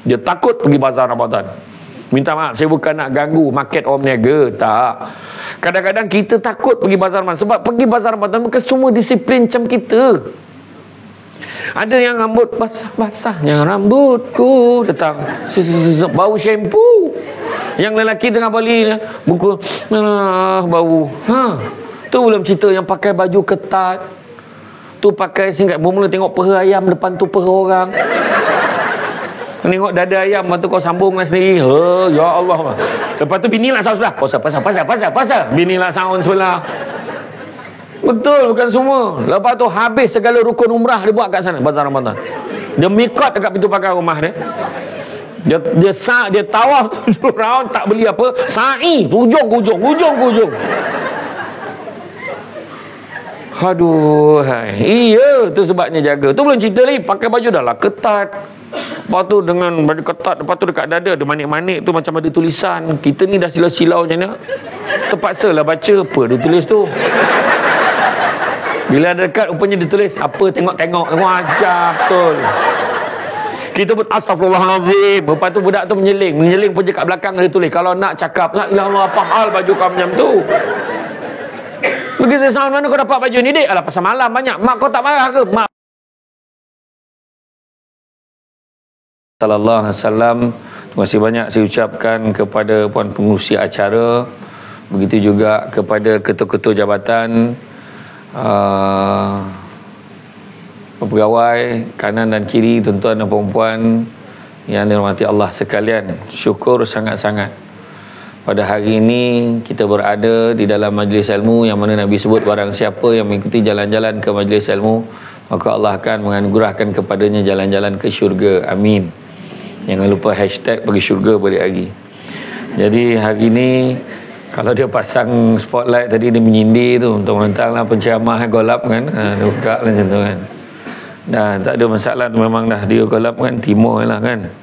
Dia takut pergi bazar Ramadan. Minta maaf, saya bukan nak ganggu market orang berniaga, tak. Kadang-kadang kita takut pergi bazar Ramadan sebab pergi bazar Ramadan bukan semua disiplin macam kita. Ada yang rambut basah-basahnya rambutku datang bau shampoo. Yang lelaki tengah balik buku bau. Tu belum cerita yang pakai baju ketat. Tu pakai singkat bermula tengok peha ayam depan tu peha orang. Tengok dada ayam, lepas tu kau sambung dengan sendiri. Ya Allah. Lepas tu bini lah sound sebelah. Pasal. Bini lah sound sebelah. Betul, bukan semua. Lepas tu habis segala rukun umrah dia buat kat sana, bazar Ramadan. Dia mikot dekat pintu pagar rumah dia. Dia tawaf 7 round, tak beli apa. Sa'i, hujung ke hujung. Aduh, iya, tu sebabnya jaga. Tu belum cerita lagi, pakai baju dah lah ketat. Lepas tu dengan baju ketat, lepas tu dekat dada ada manik-manik tu macam ada tulisan. Kita ni dah silau-silau macam mana, terpaksa lah baca apa dia tulis tu. Bila ada dekat rupanya dia tulis apa, tengok ajar betul. Kita pun astagfirullahalazim. Lepas tu budak tu menyeling pun je kat belakang dia tulis, kalau nak cakap la ilaha illallah, apa hal baju kau macam tu. Begitu sound, mana kau dapat baju ni dek? Alah pasal malam banyak. Mak kau tak marah ke? Mak sallallahu alaihi wasallam. Terima kasih banyak saya ucapkan kepada puan pengurusi acara, begitu juga kepada ketua-ketua jabatan, pegawai kanan dan kiri, tuan-tuan dan puan-puan yang dirahmati Allah sekalian. Syukur sangat-sangat pada hari ini kita berada di dalam majlis ilmu yang mana Nabi sebut barang siapa yang mengikuti jalan-jalan ke majlis ilmu, maka Allah akan menganugerahkan kepadanya jalan-jalan ke syurga. Amin. Jangan lupa hashtag pergi syurga balik lagi. Jadi hari ini kalau dia pasang spotlight tadi, dia menyindir tu untuk mentanglah penceramah golap kan, dia buka lah macam tu kan. Dah tak ada masalah, memang dah dia golap kan, timur lah kan.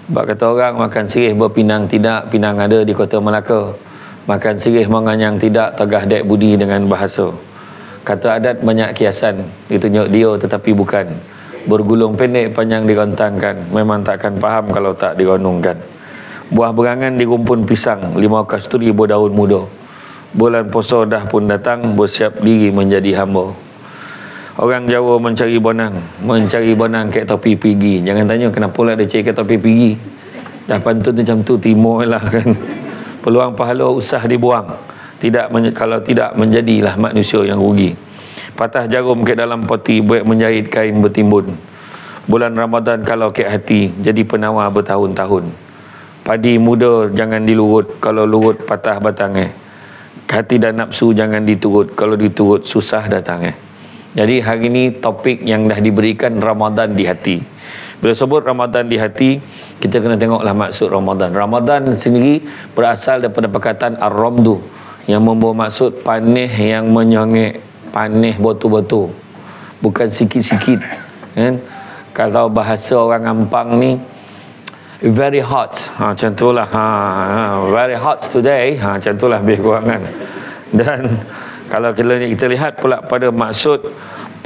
Sebab kata orang, makan sirih berpinang tidak, pinang ada di Kota Melaka. Makan sirih menganyang tidak, tegah dek budi dengan bahasa. Kata adat banyak kiasan, ditunjuk dia tetapi bukan. Bergulung pendek panjang digontangkan, memang takkan faham kalau tak digonongkan. Buah berangan di rumpun pisang, limau kasturi berdaun muda. Bulan puasa dah pun datang, bersiap diri menjadi hamba. Orang Jawa mencari bonang kek topi pigi. Jangan tanya kenapa lah dia cari kek topi pigi. Dah pantun macam tu, timur lah kan. Peluang pahala usah dibuang. Kalau tidak menjadilah manusia yang rugi. Patah jarum kek dalam poti, buat menjahit kain bertimbun. Bulan Ramadan kalau kek hati, jadi penawar bertahun-tahun. Padi muda jangan dilurut, kalau lurut patah batangnya. Hati dan nafsu jangan diturut, kalau diturut susah datangnya. Jadi hari ini topik yang dah diberikan Ramadan di hati. Bila sebut Ramadan di hati, kita kena tengoklah maksud Ramadan. Ramadan sendiri berasal daripada perkataan ar-ramdu, yang membawa maksud panih yang menyongek, panih betul-betul, bukan sikit-sikit kan. Kalau bahasa orang Ampang ni very hot, macam itulah, very hot today, macam itulah lebih kurang kan. Dan kalau kita lihat pula pada maksud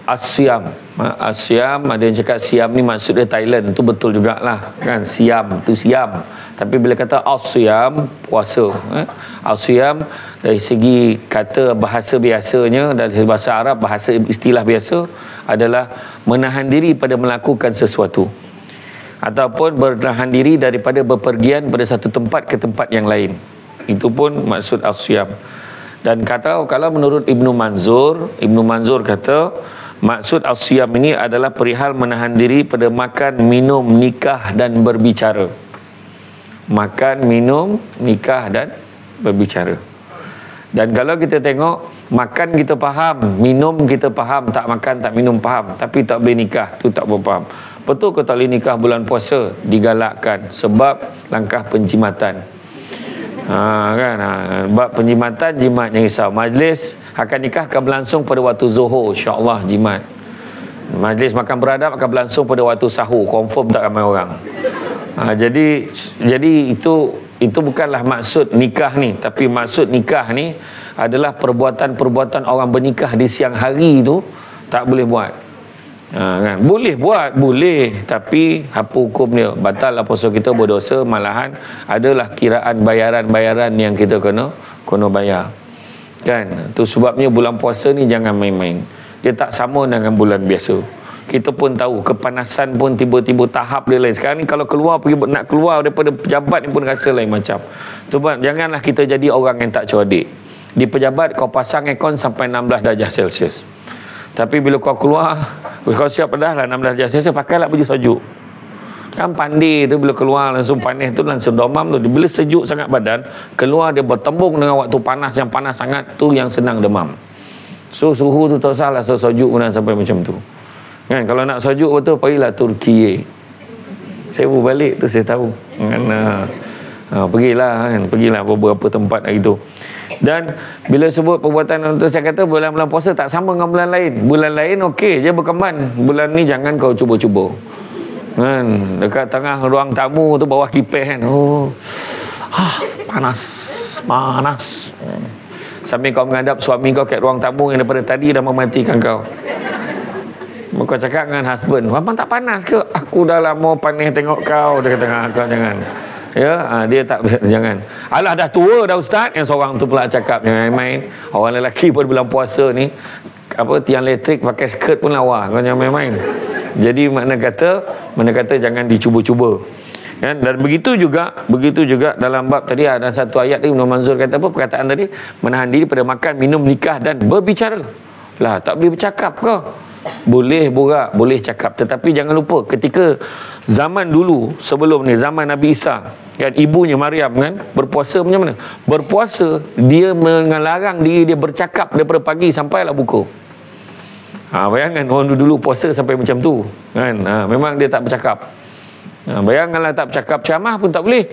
asyam, ada yang cakap siam ni maksud dia Thailand, tu betul jugalah kan, siam tu siam. Tapi bila kata asyam, puasa, asyam dari segi kata bahasa biasanya, dari bahasa Arab, bahasa istilah biasa adalah menahan diri pada melakukan sesuatu, ataupun menahan diri daripada berpergian pada satu tempat ke tempat yang lain. Itu pun maksud asyam. Dan kalau menurut Ibnu Manzur kata maksud asyam ini adalah perihal menahan diri pada makan, minum, nikah dan berbicara. Makan, minum, nikah dan berbicara. Dan kalau kita tengok, makan kita faham, minum kita faham, tak makan tak minum faham, tapi tak boleh nikah, tu tak berfaham. Betul ke tak boleh nikah bulan puasa? Digalakkan sebab langkah penjimatan. Bab penjimatan, jimat yang risau. Majlis akan nikah akan berlangsung pada waktu zuhur, insya-Allah jimat. Majlis makan beradab akan berlangsung pada waktu sahur, confirm tak ramai orang. Jadi itu bukanlah maksud nikah ni, tapi maksud nikah ni adalah perbuatan-perbuatan orang bernikah di siang hari tu tak boleh buat. Kan? Boleh buat, boleh, tapi apa hukum dia? Batal lah puasa kita, berdosa, malahan adalah kiraan bayaran-bayaran yang kita kena bayar. Kan? Tu sebabnya bulan puasa ni jangan main-main. Dia tak sama dengan bulan biasa. Kita pun tahu kepanasan pun tiba-tiba tahap dia lain. Sekarang ni kalau nak keluar daripada pejabat ni pun rasa lain macam. Sebab janganlah kita jadi orang yang tak cerdik. Di pejabat kau pasang aircon sampai 16 darjah Celsius. Tapi bila kau keluar, kau siap dah lah 16 darjah Celsius, pakailah baju sejuk. Kan pandai tu bila keluar langsung panas tu langsung demam tu. Bila sejuk sangat badan, keluar dia bertembung dengan waktu panas yang panas sangat tu yang senang demam. So suhu tu tak salah, so sejuk pun sampai macam tu. Kan kalau nak sejuk betul pergilah Turki. Saya pun balik tu saya tahu. Kan pergilah beberapa tempat hari tu. Dan bila sebut perbuatan untuk saya kata bulan-bulan puasa tak sama dengan bulan lain. Bulan lain okey je berkemban. Bulan ni jangan kau cuba-cuba. Kan dekat tengah ruang tamu tu bawah kipas kan. Panas. Sambil kau menghadap suami kau kat ruang tamu yang daripada tadi dah mematikan kau. Kau cakap dengan husband, abang tak panas ke? Aku dah lama panas tengok kau. Dia kata, kau jangan. Ya, dia tak, jangan. Alah dah tua dah ustaz. Yang seorang tu pula cakap, jangan main. Orang lelaki pada bulan puasa ni, tiang elektrik pakai skirt pun lawa. Kau jangan main-main. Jadi mana kata jangan dicuba-cuba. Kan? Dan begitu juga dalam bab tadi ada satu ayat ni Ibn Manzur kata apa perkataan tadi, menahan diri pada makan, minum, nikah dan berbicara. Lah tak boleh bercakap ke? Boleh borak, boleh cakap, tetapi jangan lupa ketika zaman dulu sebelum ni, zaman Nabi Isa kan, ibunya Maryam kan berpuasa macam mana? Berpuasa dia melarang diri dia bercakap daripada pagi sampailah buka. Bayangkan orang dulu puasa sampai macam tu kan. Memang dia tak bercakap. Bayangkanlah tak bercakap, ceramah pun tak boleh.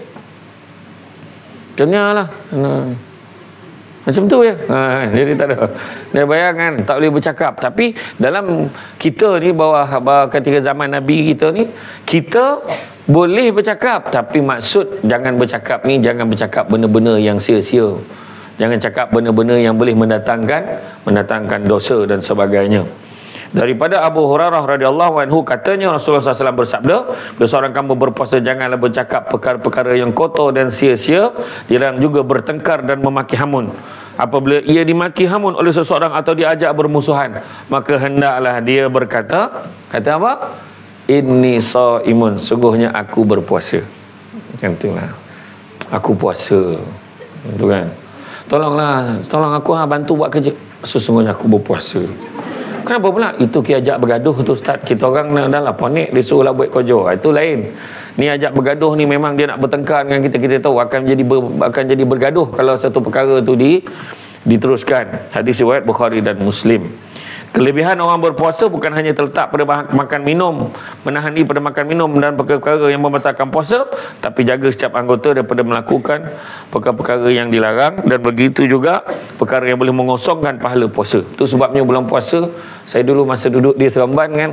Kenyalah. Macam tu ya. Jadi tak ada. Dia bayangkan tak boleh bercakap. Tapi dalam kita ni bawah ketika zaman Nabi kita ni, kita boleh bercakap, tapi maksud jangan bercakap ni, jangan bercakap benda-benda yang sia-sia. Jangan cakap benda-benda yang boleh mendatangkan dosa dan sebagainya. Daripada Abu Hurairah radhiyallahu anhu katanya Rasulullah SAW bersabda, bila seorang kamu berpuasa janganlah bercakap perkara-perkara yang kotor dan sia-sia, dilarang juga bertengkar dan memaki hamun. Apabila ia dimaki hamun oleh seseorang atau diajak bermusuhan, maka hendaklah dia berkata, kata apa? Inni shaimun, sungguhnya aku berpuasa. Macam itulah. Aku puasa. Itu kan. Tolong aku bantu buat kerja. Sesungguhnya aku berpuasa. Kenapa pula? Itu kita ajak bergaduh tu ustaz. Kita orang dah lah ponik, dia suruhlah buat kerja. Itu lain. Ni ajak bergaduh ni memang dia nak bertengkar dengan kita. Kita tahu akan jadi bergaduh kalau satu perkara tu diteruskan. Hadis riwayat Bukhari dan Muslim. Kelebihan orang berpuasa bukan hanya terletak pada makan minum, menahan diri pada makan minum dan perkara-perkara yang membatalkan puasa, tapi jaga setiap anggota daripada melakukan perkara-perkara yang dilarang, dan begitu juga perkara yang boleh mengosongkan pahala puasa. Itu sebabnya bulan puasa, saya dulu masa duduk di Seremban kan,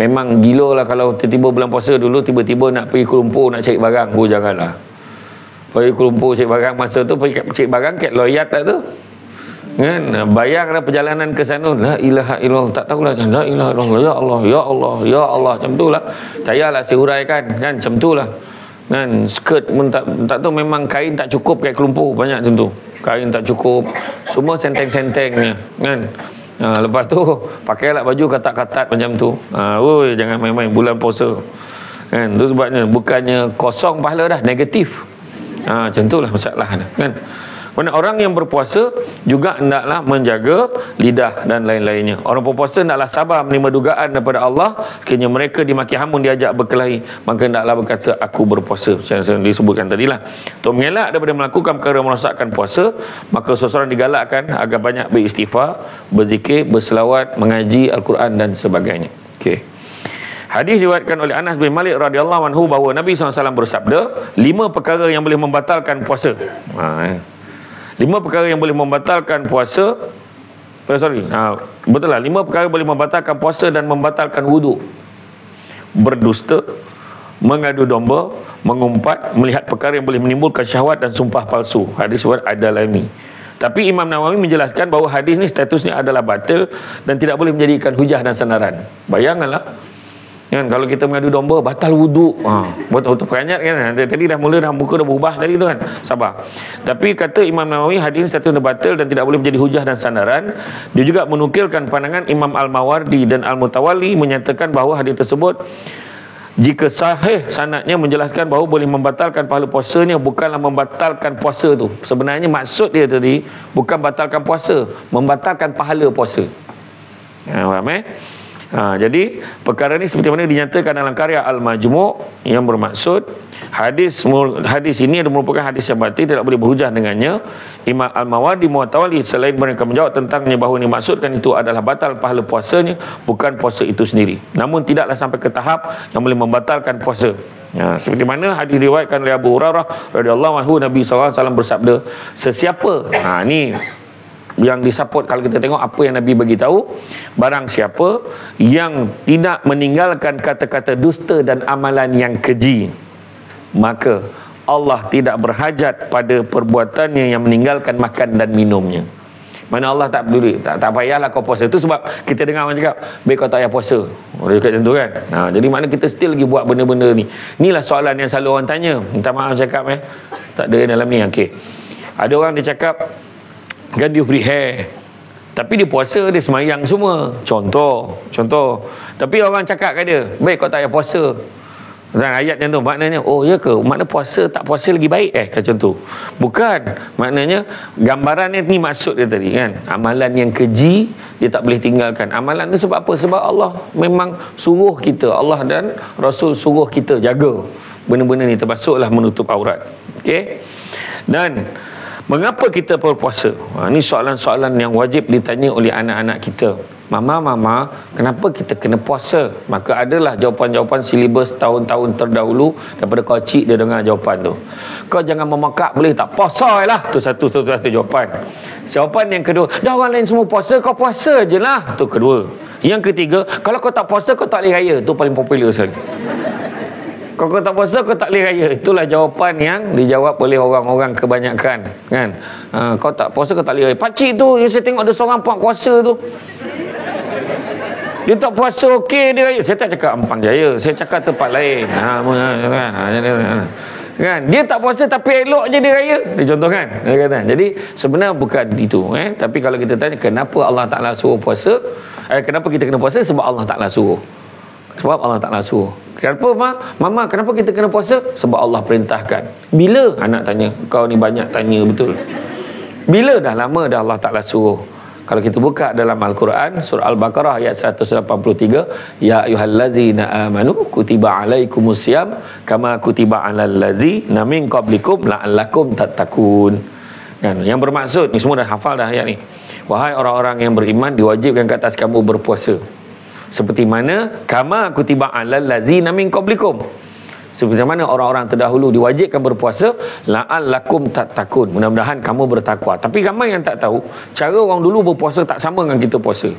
memang gila lah kalau tiba-tiba bulan puasa dulu tiba-tiba nak pergi Kuala Lumpur nak cari barang. Janganlah. Pergi Kuala Lumpur cari barang, masa tu pergi cari barang kat Loyat tak tu kan, bayanglah perjalanan ke sana, la ilaha illallah, tak tahulah, la ilaha illallah, ya Allah, ya Allah, ya Allah, macam itulah. Cayalah saya huraikan kan, macam itulah kan. Skirt pun tak tahu, memang kain tak cukup kat Kelumpur, banyak macam tu, kain tak cukup, semua senteng-sentengnya kan. Lepas tu pakailah baju katat-katat macam tu. Jangan main-main bulan puasa kan. Tu sebabnya bukannya kosong pahala dah, negatif. Macam itulah masalah kan. Kerana orang yang berpuasa juga hendaklah menjaga lidah dan lain-lainnya. Orang berpuasa hendaklah sabar menerima dugaan daripada Allah. Kiranya mereka dimaki hamun, diajak berkelahi, maka hendaklah berkata, aku berpuasa. Macam yang disebutkan tadilah. Untuk mengelak daripada melakukan perkara merosakkan puasa, maka seseorang digalakkan agar banyak beristighfar, berzikir, berselawat, mengaji Al-Quran dan sebagainya. Okey. Hadis diriwayatkan oleh Anas bin Malik radhiyallahu anhu bahawa Nabi SAW bersabda, 5 perkara yang boleh membatalkan puasa. 5 perkara yang boleh membatalkan puasa. Betul lah, 5 perkara boleh membatalkan puasa dan membatalkan wuduk. Berdusta, mengadu domba, mengumpat, melihat perkara yang boleh menimbulkan syahwat dan sumpah palsu. Hadis riwayat Ad-Dalami. Tapi Imam Nawawi menjelaskan bahawa hadis ni statusnya adalah batil dan tidak boleh menjadikan hujah dan sandaran. Bayangkanlah kan, kalau kita mengadu domba batal wuduk, betul-betul peranjat kan. Tadi dah mula dah muka dah berubah tadi tu kan. Sabar. Tapi kata Imam Nawawi hadis statusnya batil dan tidak boleh menjadi hujah dan sandaran. Dia juga menukilkan pandangan Imam Al-Mawardi dan Al-Mutawalli menyatakan bahawa hadis tersebut jika sahih sanadnya menjelaskan bahawa boleh membatalkan pahala puasanya, bukanlah membatalkan puasa tu. Sebenarnya maksud dia tadi bukan batalkan puasa, membatalkan pahala puasa. Faham jadi perkara ni seperti mana dinyatakan dalam karya Al-Majmu' yang bermaksud hadis ini adalah merupakan hadis yang batil, tidak boleh berhujah dengannya. Imam Al-Mawardi Mu'tawali selain mereka menjawab tentangnya bahawa ini maksudkan itu adalah batal pahala puasanya, bukan puasa itu sendiri. Namun tidaklah sampai ke tahap yang boleh membatalkan puasa. Seperti mana hadis diriwayatkan oleh Abu Hurairah radhiyallahu anhu, Nabi SAW bersabda, sesiapa ni yang disupport kalau kita tengok apa yang Nabi bagi tahu, barang siapa yang tidak meninggalkan kata-kata dusta dan amalan yang keji, maka Allah tidak berhajat pada perbuatannya yang meninggalkan makan dan minumnya. Mana Allah tak peduli, tak payahlah kau puasa. Itu sebab kita dengar orang cakap, baik kau tak payah puasa. Orang cakap macam tu kan. Jadi mana kita still lagi buat benda-benda ni. Inilah soalan yang selalu orang tanya. Minta maaf cakap tak ada dalam ni. Okey. Ada orang dia cakap kan dia free hair, tapi dia puasa, dia semayang semua. Contoh. Tapi orang cakap kat dia, baik kau tak payah puasa. Dan ayat yang tu maknanya, oh ya ke? Makna puasa tak puasa lagi baik macam tu. Bukan. Maknanya gambarannya ni maksud dia tadi kan. Amalan yang keji dia tak boleh tinggalkan. Amalan tu sebab apa? Sebab Allah memang suruh kita, Allah dan Rasul suruh kita jaga benda-benda ni, termasuklah menutup aurat. Okey. Dan mengapa kita berpuasa? Ini soalan-soalan yang wajib ditanya oleh anak-anak kita. Mama, kenapa kita kena puasa? Maka adalah jawapan-jawapan silibus tahun-tahun terdahulu daripada kau cik dia dengar jawapan tu. Kau jangan memakak, boleh tak? Puasa lah. Tu satu jawapan. Jawapan yang kedua, dah orang lain semua puasa, kau puasa je lah. Tu kedua. Yang ketiga, kalau kau tak puasa, kau tak boleh raya. Tu paling popular sekali. Kalau kau tak puasa, kau tak boleh raya. Itulah jawapan yang dijawab oleh orang-orang kebanyakan kan. Kau tak puasa, kau tak boleh raya. Pakcik tu yang saya tengok ada seorang puak kuasa tu, dia tak puasa okey dia raya. Saya tak cakap Ampang Jaya, saya cakap tempat lain. Kan dia tak puasa tapi elok je dia raya, dia contohkan. Dia kata. Jadi sebenarnya bukan itu tapi kalau kita tanya kenapa Allah Taala suruh puasa, kenapa kita kena puasa? Sebab Allah Taala suruh. Kenapa Mama kenapa kita kena puasa? Sebab Allah perintahkan. Bila? Anak tanya. Kau ni banyak tanya betul. Bila? Dah lama dah Allah Ta'ala suruh. Kalau kita buka dalam Al-Quran surah Al-Baqarah ayat 183, ya ayyuhallazina amanu kutiba alaikumusiyam kama kutiba alal ladzina min qablikum la'allakum tattaqun. Kan? Yang bermaksud, ni semua dah hafal dah ayat ni. Wahai orang-orang yang beriman, diwajibkan ke atas kamu berpuasa seperti mana kama kutiba alal ladzina min qablikum, seperti mana orang-orang terdahulu diwajibkan berpuasa, la'allakum tattaqun, mudah-mudahan kamu bertakwa. Tapi ramai yang tak tahu cara orang dulu berpuasa tak sama dengan kita puasa.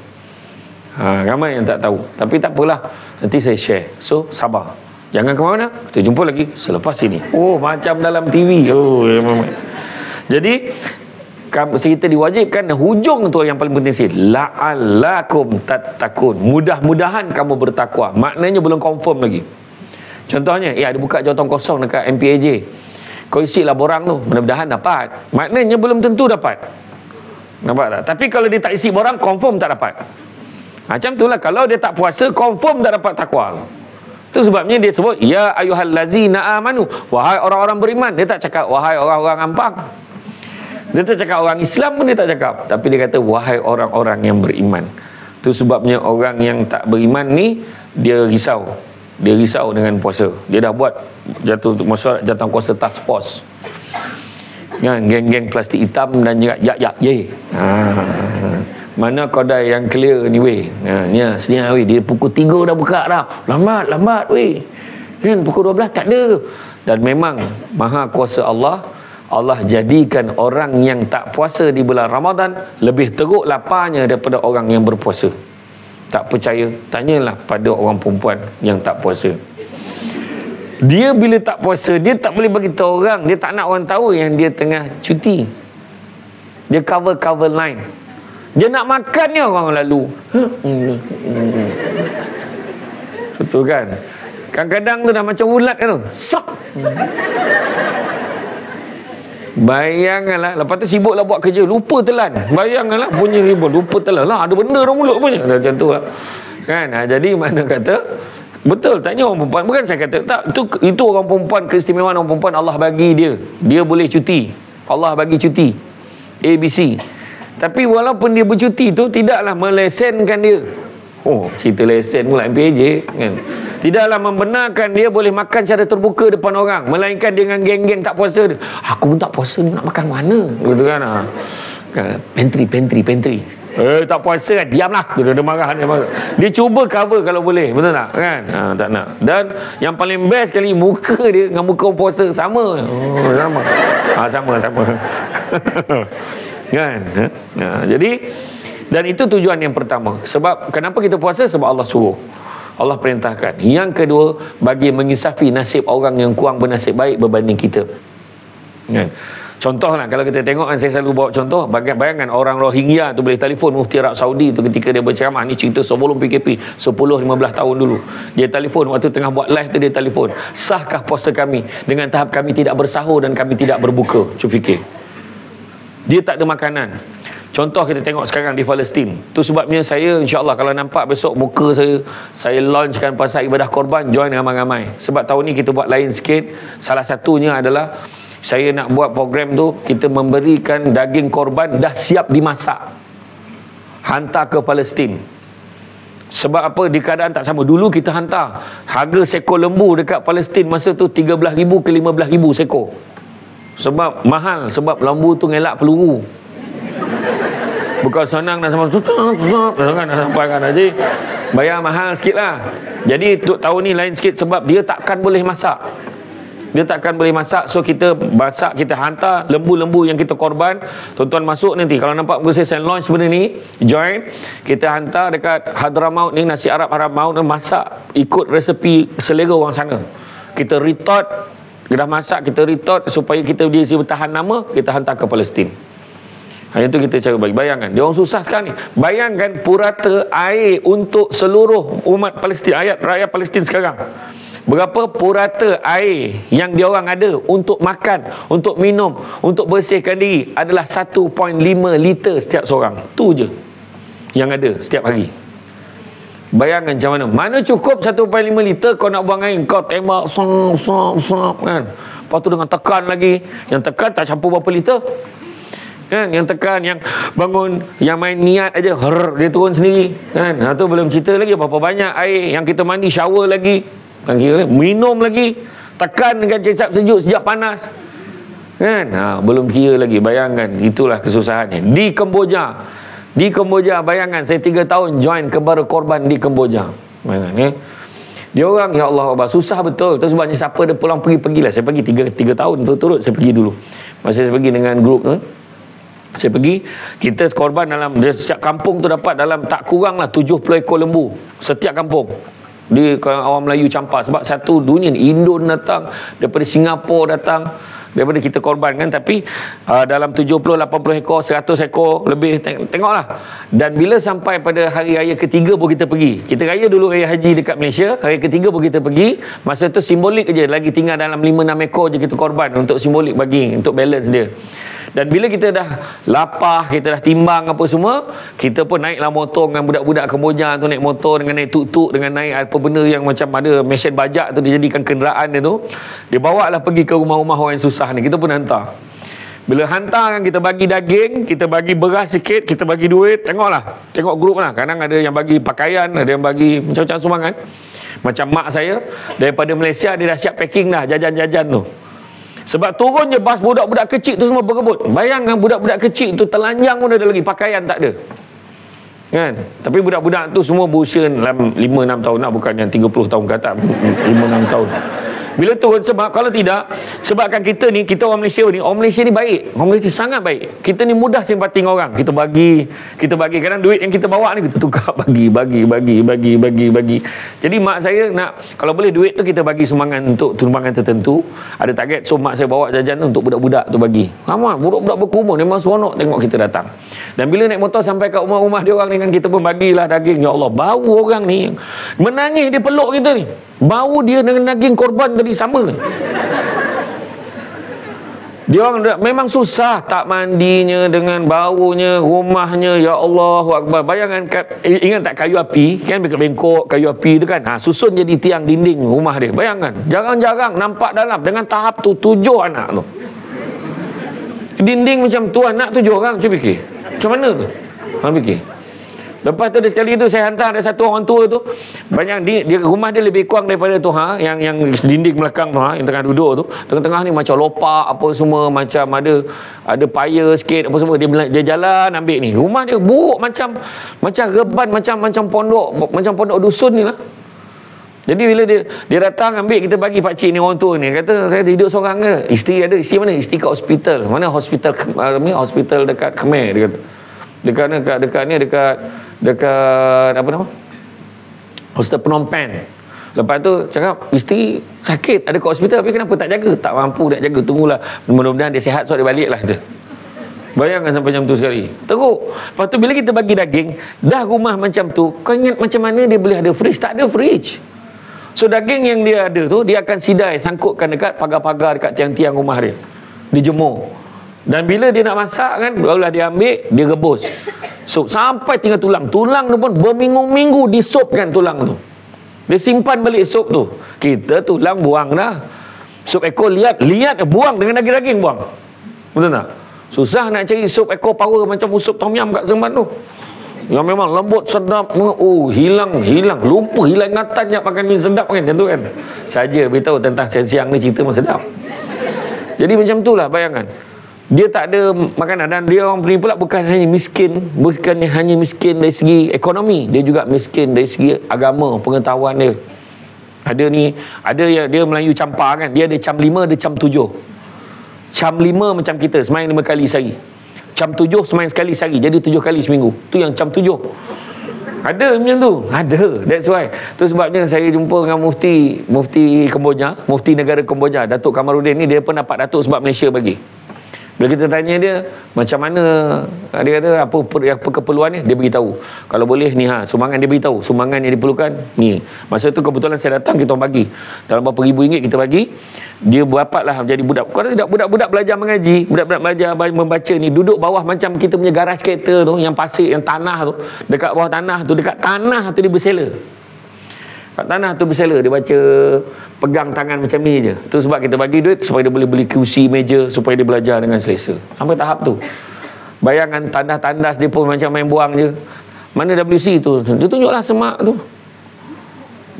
Ramai yang tak tahu. Tapi tak apalah, nanti saya share. So sabar, jangan ke mana. Kita jumpa lagi selepas ini. Macam dalam TV. Jadi kita diwajibkan, hujung tu yang paling penting sikit, la'allakum tattaqun, mudah-mudahan kamu bertakwa. Maknanya belum confirm lagi. Contohnya, ada buka jawatan kosong dekat MPAJ, kau isi lah borang tu, mudah-mudahan dapat. Maknanya belum tentu dapat. Nampak tak? Tapi kalau dia tak isi borang, confirm tak dapat. Macam itulah kalau dia tak puasa, confirm tak dapat takwa. Itu sebabnya dia sebut ya ayyuhallazina amanu, wahai orang-orang beriman. Dia tak cakap wahai orang-orang Ampang. Dia tak cakap orang Islam pun dia tak cakap, tapi dia kata wahai orang-orang yang beriman. Itu sebabnya orang yang tak beriman ni dia risau dengan puasa. Dia dah buat jatuh kuasa task force kan, geng-geng plastik hitam dan juga mana kodai yang clear ni weh. Ni sedia weh, dia pukul 3 dah buka dah. Lambat weh. Kan pukul 12 tak ada. Dan memang maha kuasa Allah jadikan orang yang tak puasa di bulan Ramadan lebih teruk laparnya daripada orang yang berpuasa. Tak percaya, tanyalah pada orang perempuan yang tak puasa. Dia bila tak puasa, dia tak boleh bagi tahu orang, dia tak nak orang tahu yang dia tengah cuti. Dia cover line. Dia nak makan ni orang lalu. Betul kan? Kadang-kadang tu dah macam ulat kan tu. Sak. Bayangkanlah, lepas tu sibuklah buat kerja, lupa telan. Bayangkanlah bunyi ribut, lupa telan lah, ada benda dalam mulut punya. Macam tu lah. Kan? Jadi mana kata, betul, tanya orang perempuan. Bukan saya kata, tak, itu orang perempuan, keistimewaan orang perempuan Allah bagi dia. Dia boleh cuti. Allah bagi cuti. ABC. Tapi walaupun dia bercuti tu, tidaklah melesenkan dia. Oh, cerita lesen pula MPJ kan. Tidaklah membenarkan dia boleh makan secara terbuka depan orang, melainkan dengan geng-geng tak puasa dia. Aku pun tak puasa, nak makan mana? Gitu kan. Pantry. Tak puasa kan, diamlah. Dia marah. Dia cuba cover kalau boleh, betul tak? Kan? Tak nak. Dan yang paling best sekali, muka dia dengan muka puasa sama. Sama. Kan? Jadi, dan itu tujuan yang pertama. Sebab kenapa kita puasa? Sebab Allah suruh, Allah perintahkan. Yang kedua, bagi mengisafi nasib orang yang kurang bernasib baik berbanding kita. Kan? Contohlah, kalau kita tengok kan, saya selalu bawa contoh. Bayangkan orang Rohingya tu boleh telefon Mufti Arab Saudi tu ketika dia berceramah. Ni cerita sebelum PKP 10-15 tahun dulu. Dia telefon waktu tengah buat live tu, dia telefon, sahkah puasa kami dengan tahap kami tidak bersahur dan kami tidak berbuka? Cuba fikir. Dia tak ada makanan. Contoh kita tengok sekarang di Palestin. Tu sebabnya saya insya-Allah kalau nampak besok muka saya launchkan pasal ibadah korban, join ramai-ramai. Sebab tahun ni kita buat lain sikit. Salah satunya adalah saya nak buat program tu, kita memberikan daging korban dah siap dimasak, hantar ke Palestin. Sebab apa? Di keadaan tak sama. Dulu kita hantar, harga seekor lembu dekat Palestin masa tu 13,000 ke 15,000 seekor. Sebab mahal, sebab lembu tu ngelak peluru. Bukan senang nak sampai kan. Jadi bayar mahal sikit lah. Jadi untuk tahun ni lain sikit sebab dia takkan boleh masak. So kita masak, kita hantar lembu-lembu yang kita korban. Tuan-tuan masuk nanti, kalau nampak muka saya launch benda ni, join. Kita hantar dekat Hadramaut ni, nasi Arab Hadramaut, masak ikut resepi selera orang sana. Kita retort, kita dah masak, kita retort supaya kita dia bertahan lama, kita hantar ke Palestin. Hanya itu kita cara bagi. Bayangkan, dia orang susah sekarang ni. Bayangkan purata air untuk seluruh umat Palestin, rakyat Palestin sekarang. Berapa purata air yang dia orang ada untuk makan, untuk minum, untuk bersihkan diri adalah 1.5 liter setiap seorang. Tu je yang ada setiap hari. Bayangkan macam mana. Mana cukup 1.5 liter kau nak buang air, kau tembak sop kan. Lepas tu dengan tekan lagi. Yang tekan tak campur berapa liter kan, yang tekan, yang bangun, yang main niat aja dia turun sendiri kan. Tu belum cerita lagi berapa banyak air yang kita mandi, shower lagi kan, minum lagi, tekan dengan kecap sejuk, sejak panas kan. Belum kira lagi. Bayangkan, itulah kesusahannya di Kemboja. Bayangkan saya 3 tahun join kembara korban di Kemboja. Bayangkan dia orang, ya Allah, susah betul. Tu sebabnya siapa dia pulang pergilah. Saya pergi 3 tahun berturut saya pergi dulu. Masa saya pergi dengan grup tu, saya pergi, kita korban dalam setiap kampung tu dapat dalam tak kurang lah 70 ekor lembu setiap kampung. Di orang Melayu campur. Sebab satu dunia ni, Indon datang, daripada Singapura datang, daripada kita korban kan. Tapi dalam 70-80 ekor, 100 ekor lebih, tengoklah. Dan bila sampai pada hari raya ketiga pun kita pergi. Kita raya dulu raya haji dekat Malaysia, hari ketiga pun kita pergi. Masa tu simbolik je, lagi tinggal dalam 5-6 ekor je kita korban untuk simbolik bagi, untuk balance dia. Dan bila kita dah lapar, kita dah timbang apa semua, kita pun naiklah motor dengan budak-budak Kemboja tu, naik motor dengan naik tuk-tuk, dengan naik apa benda yang macam ada mesin bajak tu, dijadikan kenderaan dia tu. Dia bawa lah pergi ke rumah-rumah orang yang susah ni. Kita pun hantar. Bila hantar kan, kita bagi daging, kita bagi beras sikit, kita bagi duit. Tengok grup lah. Kadang ada yang bagi pakaian, ada yang bagi macam-macam sumbangan. Macam mak saya daripada Malaysia, dia dah siap packing dah jajan-jajan tu. Sebab turun je bas, budak-budak kecil tu semua berebut. Bayangkan budak-budak kecil tu telanjang pun ada lagi, pakaian tak ada kan. Tapi budak-budak tu semua berusia 5-6 tahun lah, bukan yang 30 tahun kata 5-6 tahun Bila turun, sebab kalau tidak, sebabkan kita orang Malaysia ni baik. Orang Malaysia sangat baik. Kita ni mudah simpati orang. Kita bagi. Kadang duit yang kita bawa ni kita tukar bagi. Jadi mak saya nak, kalau boleh duit tu kita bagi sumbangan untuk sumbangan tertentu. Ada target, so mak saya bawa jajan tu untuk budak-budak tu bagi. Ramai budak-budak berkerumun, memang seronok tengok kita datang. Dan bila naik motor sampai kat rumah-rumah dia orang dengan kita pun bagilah daging. Ya Allah, bau orang ni menangis, dia peluk kita ni. Bau dia dengan daging korban tadi sama. Dia orang memang susah tak mandinya dengan baunya, rumahnya. Ya Allahu Akbar. Bayangkan, ingat tak kayu api kan, bengkok kayu api tu kan, susun jadi tiang dinding rumah dia. Bayangkan, jarang-jarang nampak dalam dengan tahap tu 7 anak tu. Dinding macam tu, anak 7 orang. Cuba fikir macam mana tu. Fikir. Lepas tu sekali tu saya hantar ada satu orang tua tu, banyak dia rumah dia lebih kurang daripada tu yang dinding belakang tu yang tengah duduk tu. Tengah-tengah ni macam lopak apa semua, macam ada paya sikit apa semua. Dia jalan ambil ni. Rumah dia buruk macam reban, macam pondok dusun ni lah. Jadi bila dia datang ambil, kita bagi pak cik ni, orang tua ni kata saya hidup seorang ke. Isteri mana? Isteri kat hospital. Mana hospital dekat Khmer, dia kata. Dekat apa nama? Hospital Phnom Penh. Lepas tu cakap isteri sakit ada kat hospital, tapi kenapa tak jaga? Tak mampu nak jaga, tunggulah mudah-mudahan dia sihat, so dia baliklah tu. Bayangkan sampai macam tu sekali. Teruk. Lepas tu bila kita bagi daging, dah rumah macam tu, kau ingat macam mana dia boleh ada fridge? Tak ada fridge. So daging yang dia ada tu, dia akan sidai, sangkutkan dekat pagar-pagar dekat tiang-tiang rumah dia. Dijemur. Dan bila dia nak masak kan, barulah dia ambil, dia rebus. So sampai tinggal tulang. Tulang tu pun berminggu-minggu disopkan tulang tu. Dia simpan balik sup tu. Kita tulang buang dah. Sup ekor liat buang dengan daging-daging buang. Betul tak? Susah nak cari sup ekor power macam sup tom yum kat Seremban tu. Yang memang lembut, sedap. Hilang. Lupa, hilang ingatan nak makan ni sedap kan. Macam tu kan. Saja beritahu tentang siang-siang ni cerita memang sedap. Jadi macam tu lah, bayangkan. Dia tak ada makanan, dan dia orang ni pula bukan hanya miskin dari segi ekonomi, dia juga miskin dari segi agama, pengetahuan dia. Ada yang dia Melayu campar kan, dia ada cam 5, ada cam 7. Cam 5 macam kita semain 5 kali sehari. Cam 7 semain sekali sehari, jadi 7 kali seminggu. Tu yang cam 7. Ada macam tu. Ada. That's why. Tu sebabnya saya jumpa dengan mufti Kemboja, mufti negara Kemboja, Datuk Kamarudin ni. Dia pendapat Datuk sebab Malaysia bagi. Bila kita tanya dia macam mana, dia kata apa keperluan dia beritahu. Kalau boleh ni sumbangan dia beritahu. Sumbangan yang diperlukan ni. Masa tu kebetulan saya datang, kita orang bagi. Dalam berapa ribu ringgit kita bagi. Dia berdapatlah menjadi budak. Kalau tidak, budak-budak belajar mengaji, budak-budak belajar membaca ni, duduk bawah macam kita punya garaj kereta tu, yang pasir, yang tanah tu, dekat bawah tanah tu, dekat tanah tu dia bersela. Kat tanah tu bersela, dia baca, pegang tangan macam ni je. Tu sebab kita bagi duit supaya dia boleh beli kerusi, meja, supaya dia belajar dengan selesa. Sampai tahap tu. Bayangkan tandas-tandas dia pun macam main buang je. Mana WC tu? Dia tunjuklah semak tu.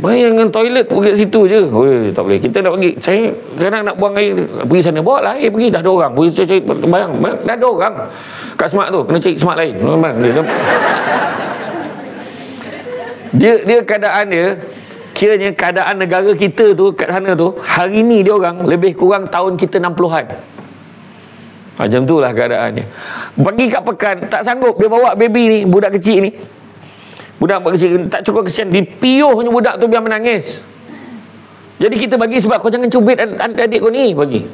Bayangkan toilet pergi situ je. Tak boleh. Kita nak pergi. Saya kadang nak buang air, pergi sana. Bawa lah air pergi. Dah ada orang. Bayang. Dah ada orang kat semak tu. Kena cari semak lain. Dia keadaan dia, kiranya keadaan negara kita tu kat sana tu, hari ni dia orang lebih kurang tahun kita 60-an. Macam tu lah keadaannya. Bagi kat pekan, tak sanggup dia bawa baby ni, budak kecil ni. Budak kecil tak cukup kesian, dipiuhnya budak tu biar menangis. Jadi kita bagi sebab kau jangan cubit adik kau ni, bagi.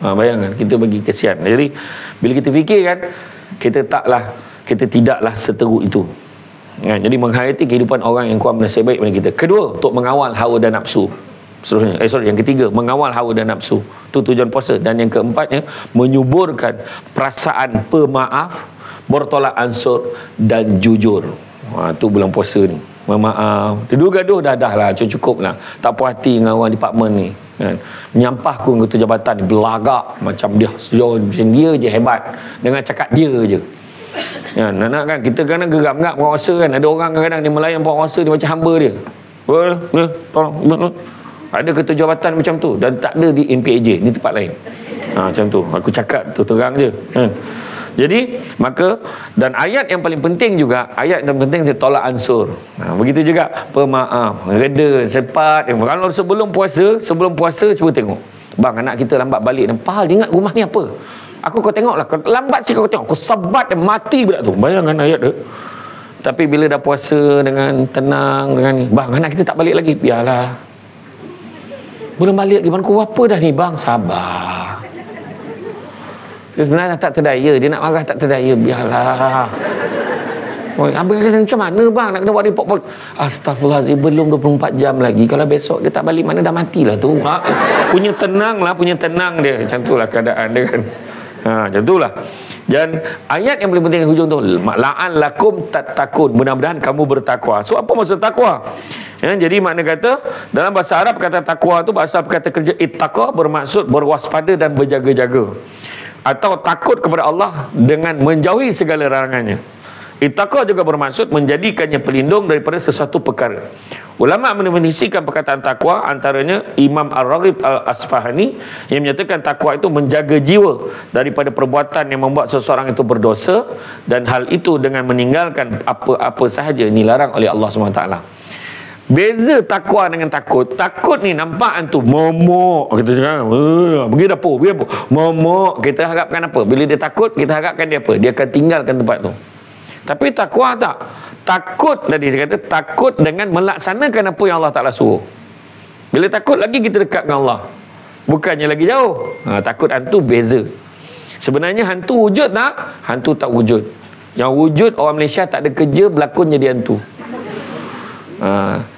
Bayangkan kita bagi kesian. Jadi bila kita fikirkan, kita tidaklah seteruk itu. Jadi menghayati kehidupan orang yang kurang bernasib baik pada kita. Kedua, untuk mengawal hawa dan nafsu. Yang ketiga, mengawal hawa dan nafsu. Itu tujuan puasa. Dan yang keempatnya, menyuburkan perasaan pemaaf, bertolak ansur dan jujur. Itu bulan puasa ni. Memaaf. Dia dulu gaduh, dah lah, cukup lah. Tak puas hati dengan orang department ni. Menyampah aku dengan ketua jabatan ni, belagak macam dia je hebat dengan cakap dia je. Nak kan kita kadang geram-geram penguasa kan. Ada orang kadang dia melayan penguasa, dia macam hamba dia. Tolong. Ada ketua jabatan macam tu, dan tak ada di MPAJ, di tempat lain. Macam tu. Aku cakap tu terang je. Jadi maka, dan ayat yang paling penting juga, ayat yang penting dia tolak ansur. Begitu juga pemaaf, reda, sepat. Kalau sebelum puasa cuba tengok, bang, anak kita lambat balik, Pahal dia ingat rumah ni apa. Kau tengoklah, kau lambat sikit kau tengok, kau sebat dia mati budak tu. Bayangkan ayat tu. Tapi bila dah puasa dengan tenang, dengan ni, bang, anak kita tak balik lagi, biarlah. Belum balik lagi, bang, kau apa dah ni, bang, sabar. Dia sebenarnya tak terdaya, dia nak marah tak terdaya, biarlah. Abang macam mana bang nak kena buat report? Astaghfirullahaladzim, belum 24 jam lagi. Kalau besok dia tak balik, mana dah matilah tu. Punya tenang dia. Macam itulah keadaan dia kan. Macam itulah. Dan ayat yang paling penting hujung tu, la'an lakum tattaqun, mudah-mudahan kamu bertakwa. So apa maksud takwa? Jadi makna kata dalam bahasa Arab, kata takwa tu bahasa kata kerja ittaqa, bermaksud berwaspada dan berjaga-jaga, atau takut kepada Allah dengan menjauhi segala larangannya. Ittaqa juga bermaksud menjadikannya pelindung daripada sesuatu perkara. Ulama mendefinisikan perkataan takwa, antaranya Imam Ar-Raghib Al-Asfahani, yang menyatakan takwa itu menjaga jiwa daripada perbuatan yang membuat seseorang itu berdosa, dan hal itu dengan meninggalkan apa-apa sahaja yang dilarang oleh Allah SWT. Beza takwa dengan takut. Takut ni nampak hantu, momok, kita cakap, pergi dapur, momok. Kita harapkan apa? Bila dia takut, kita harapkan dia apa? Dia akan tinggalkan tempat tu. Tapi takwa tak. Takut tadi saya kata, takut dengan melaksanakan apa yang Allah Ta'ala suruh. Bila takut lagi kita dekat dengan Allah, bukannya lagi jauh. Takut hantu beza. Sebenarnya hantu wujud tak? Hantu tak wujud. Yang wujud orang Malaysia tak ada kerja, berlakon jadi hantu.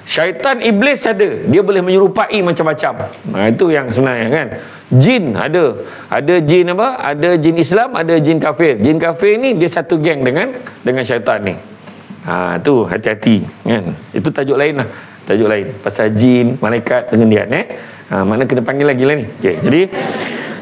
Syaitan iblis ada, dia boleh menyerupai macam-macam. Itu yang sebenarnya kan. Jin ada jin apa? Ada jin Islam, ada jin kafir. Jin kafir ni dia satu geng dengan syaitan ni. Tu hati-hati kan. Itu tajuk lain lah. Tajuk lain pasal jin, malaikat dengan dia mana kena panggil lagi lah ni.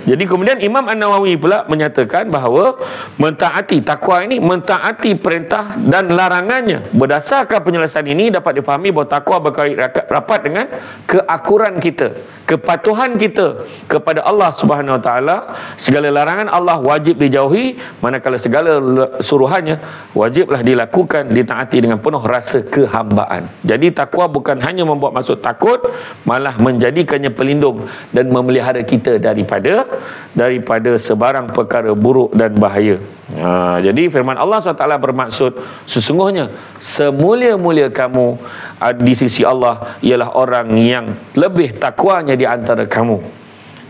Jadi kemudian Imam An-Nawawi pula menyatakan bahawa mentaati takwa ini, mentaati perintah dan larangannya. Berdasarkan penjelasan ini dapat difahami bahawa takwa berkait rapat dengan keakuran kita, kepatuhan kita kepada Allah Subhanahu Wa Taala. Segala larangan Allah wajib dijauhi, manakala segala suruhannya wajiblah dilakukan, ditaati dengan penuh rasa kehambaan. Jadi takwa bukan hanya membuat maksud takut, malah menjadikannya pelindung dan memelihara kita daripada sebarang perkara buruk dan bahaya. Jadi firman Allah SWT bermaksud, sesungguhnya semulia-mulia kamu di sisi Allah ialah orang yang lebih takwanya di antara kamu,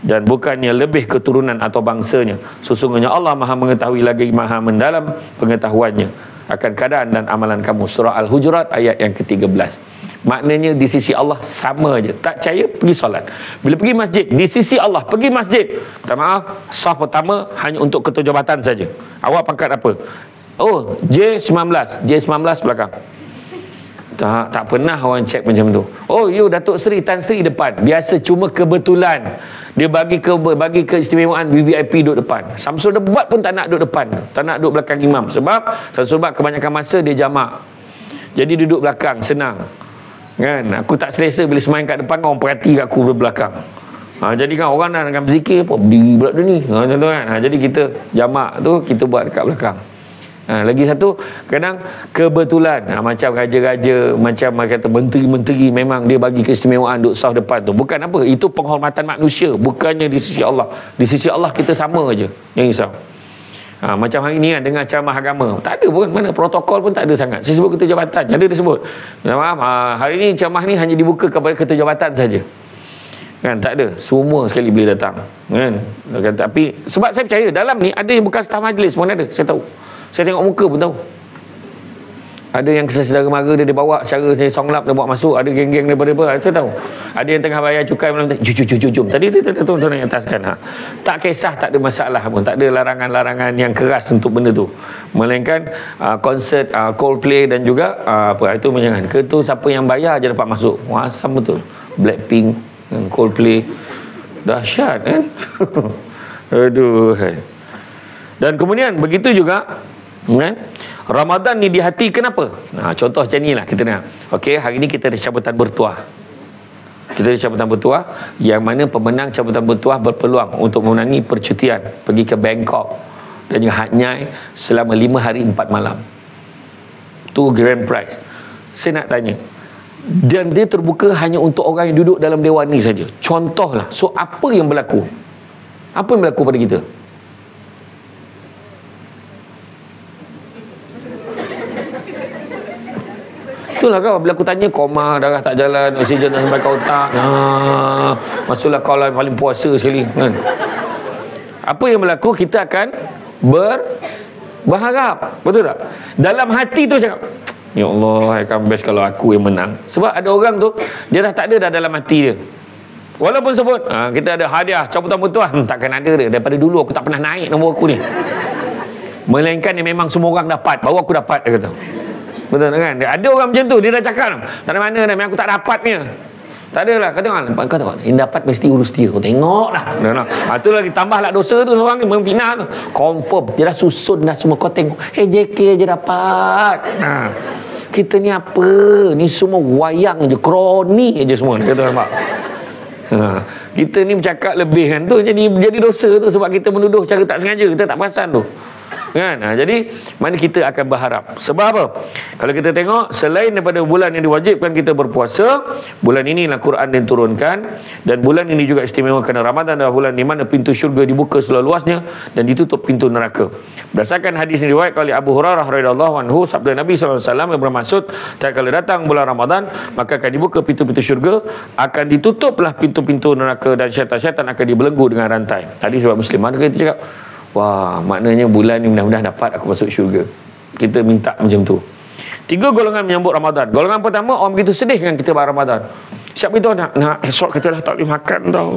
dan bukannya lebih keturunan atau bangsanya. Sesungguhnya Allah Maha mengetahui lagi Maha mendalam pengetahuannya akan keadaan dan amalan kamu. Surah Al-Hujurat ayat yang ke-13. Maknanya di sisi Allah sama aja. Tak percaya, pergi solat. Bila pergi masjid, di sisi Allah, pergi masjid. Minta maaf, saf pertama hanya untuk ketua jabatan saja. Awak pangkat apa? Oh, J19 belakang. Tak pernah orang cek macam tu. Oh, you Datuk Seri, Tan Sri depan. Biasa cuma kebetulan. Dia bagi keistimewaan VVIP duduk depan. Samsul Debat pun tak nak duduk depan. Tak nak duduk belakang imam. Sebab Samsul Debat kebanyakan masa dia jamak. Jadi duduk belakang, senang. Kan? Aku tak selesa bila semain kat depan, orang perhati kat aku belakang. Jadi kan orang dah dengan berzikir, berdiri pula dia ni. Contoh kan. Jadi kita jamak tu, kita buat dekat belakang. Lagi satu, kadang kebetulan macam raja-raja, macam kata menteri-menteri, memang dia bagi keistimewaan duduk saf depan tu. Bukan apa, itu penghormatan manusia, bukannya di sisi Allah. Di sisi Allah kita sama aja. Yang risau. Macam hari ni kan, dengar ceramah agama, tak ada pun, mana protokol pun tak ada sangat. Saya sebut ketua jabatan, ada disebut. Maaf, hari ni ceramah ni hanya dibuka kepada ketua jabatan saja. Kan, tak ada, semua sekali boleh datang. Kan? Tapi sebab saya percaya dalam ni ada yang bukan staf majlis pun ada, saya tahu. Saya tengok muka pun tahu. Ada yang kisah saudara mara dia bawa secara songlap, dia bawa masuk. Ada geng-geng daripada saya tahu. Ada yang tengah bayar cukai malam jom. Tadi dia turun naik atas kan. Tak kisah, tak ada masalah pun. Tak ada larangan-larangan yang keras untuk benda tu. Melainkan konsert Coldplay dan juga itu menyangan. Ke tu siapa yang bayar je dapat masuk. Wah, asam betul. Blackpink dan Coldplay. Dahsyat kan. Aduh. Dan kemudian begitu juga kan? Ramadan ni di hati kenapa? Contoh macam ni lah kita dengar. Okey, hari ni kita ada cabutan bertuah. Kita ada cabutan bertuah, yang mana pemenang cabutan bertuah berpeluang untuk memenangi percutian pergi ke Bangkok dan juga Hatnyai selama 5 hari 4 malam. Tu grand prize. Saya nak tanya, dan dia terbuka hanya untuk orang yang duduk dalam dewan ni saja. Contohlah, so apa yang berlaku? Apa yang berlaku pada kita? Itulah kau, bila aku tanya koma, darah tak jalan, oksigen tak sampai ke otak. Maksudlah kau lah paling puasa sekali kan? Apa yang berlaku? Kita akan berharap. Betul tak? Dalam hati tu cakap, ya Allah, akan best kalau aku yang menang. Sebab ada orang tu, dia dah tak ada dah dalam hati dia. Walaupun sebut kita ada hadiah cabutan bertuah, takkan ada dia. Daripada dulu aku tak pernah naik nombor aku ni. Melainkan yang memang semua orang dapat, baru aku dapat, dia kata. Betul kan? Ada orang macam tu, dia dah cakap, tak ada mana dah, memang aku tak dapatnya. Tak adalah, kau tengok, yang dapat mesti urus dia. Kau tengok lah. Itu lagi tambahlah dosa tu, seorang ni memfitnah tu. Confirm, dia dah susun dah semua. Kau tengok, JK je dapat. Kita ni apa? Ni semua wayang je, kroni je semua. Kata nampak? Kita ni bercakap lebih kan tu, jadi dosa tu sebab kita menuduh cara tak sengaja, kita tak perasan tu. Kan? Jadi mana kita akan berharap. Sebab apa? Kalau kita tengok, selain daripada bulan yang diwajibkan kita berpuasa, bulan inilah Quran diturunkan, dan bulan ini juga istimewa kerana Ramadan adalah bulan di mana pintu syurga dibuka seluas-luasnya dan ditutup pintu neraka. Berdasarkan hadis yang diriwayatkan oleh Abu Hurairah radhiyallahu anhu, sabda Nabi SAW yang bermaksud, kalau datang bulan Ramadan, maka akan dibuka pintu-pintu syurga, akan ditutuplah pintu-pintu neraka, dan syaitan-syaitan akan dibelenggu dengan rantai. Hadis riwayat Muslim. Mana kita cakap, wah, maknanya bulan ni mudah-mudahan dapat aku masuk syurga. Kita minta macam tu. 3 golongan menyambut Ramadan. Golongan pertama, orang begitu sedih dengan kita bar Ramadan. Siapa itu nak esok kita dah tak boleh makan tau.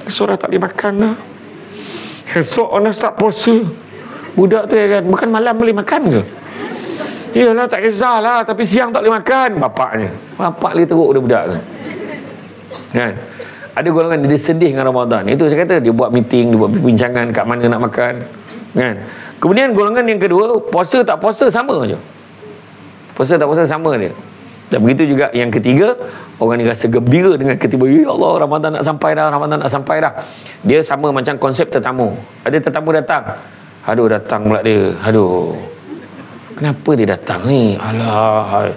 Esok dah tak boleh makan dah. Esok orang dah start puasa. Budak tu kan, bukan malam boleh makan ke? Iyalah, tak kisahlah, tapi siang tak boleh makan. Bapak lagi teruk dia budak tu. Kan? Ada golongan dia sedih dengan Ramadan. Itu saya kata, dia buat meeting, dia buat perbincangan kat mana nak makan. Kan? Kemudian golongan yang kedua, puasa tak puasa sama je. Puasa tak puasa sama dia. Dan begitu juga yang ketiga, orang ni rasa gembira dengan ketiba, ya Allah, Ramadan nak sampai dah, Ramadan nak sampai dah. Dia sama macam konsep tetamu. Ada tetamu datang. Aduh, datang pula dia. Aduh, kenapa dia datang ni? Alah,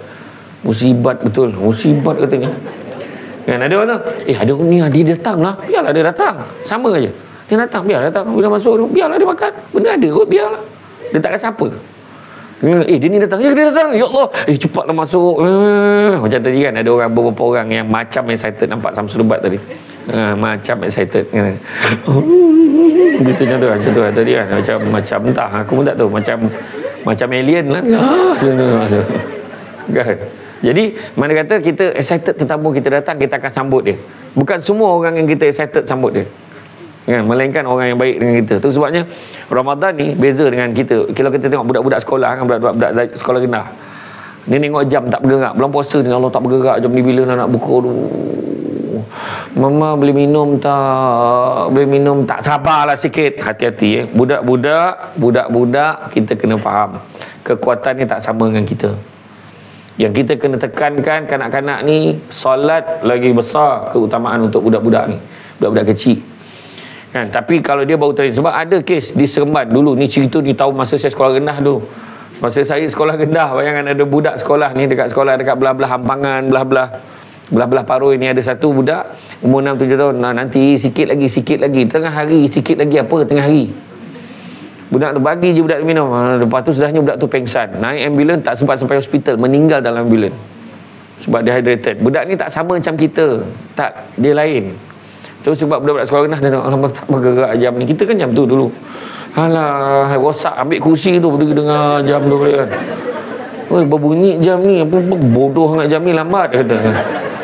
musibat betul. Musibat katanya. Kan ada orang tu, ada ni, dia datang lah, biarlah dia datang, sama aja. Dia datang, biarlah datang, bila masuk, biarlah dia makan, benda ada kot, biarlah. Dia tak rasa apa. Dia ni datang, dia datang, ya Allah, cepatlah masuk. Macam tadi kan, ada orang, beberapa orang yang macam excited, nampak Samsul Ubat tadi, macam excited kan. Gitu macam tu tadi kan, macam entah, aku pun tak tahu, macam alien lah. Kan? Jadi mana kata kita excited tetamu kita datang, kita akan sambut dia. Bukan semua orang yang kita excited sambut dia, kan? Melainkan orang yang baik dengan kita. Tu sebabnya Ramadan ni beza dengan kita. Kalau kita tengok budak-budak sekolah kan, budak-budak sekolah rendah, dia tengok jam tak bergerak. Belum puasa ni, Allah tak bergerak, jam ni bila nak buka tu. Mama boleh minum tak? Boleh minum tak? Sabarlah sikit. Hati-hati Budak-budak kita kena faham, kekuatan ni tak sama dengan kita. Yang kita kena tekankan kanak-kanak ni, solat lagi besar keutamaan untuk budak-budak ni, budak-budak kecil kan. Tapi kalau dia baru tadi, sebab ada kes di Seremban dulu ni, cerita ni tahun masa saya sekolah rendah tu. Masa saya sekolah rendah, bayangkan ada budak sekolah ni, dekat sekolah dekat belah-belah Hampangan, belah-belah Paroi ni, ada satu budak umur 6-7 tahun. Nanti sikit lagi tengah hari, tengah hari budak tu bagi je budak tu minum. Lepas tu sudahnya budak tu pengsan, naik ambulans, tak sempat sampai hospital, meninggal dalam ambulans sebab dehydrated. Budak ni tak sama macam kita, tak, dia lain. Tu sebab budak-budak sekolah rendah dia tengok, alamak tak bergerak jam ni. Kita kan jam tu dulu, alah rosak, ambil kursi tu dengar jam tu kan. Oi, berbunyi jam ni, apa bodoh sangat jam ni, lambat kata.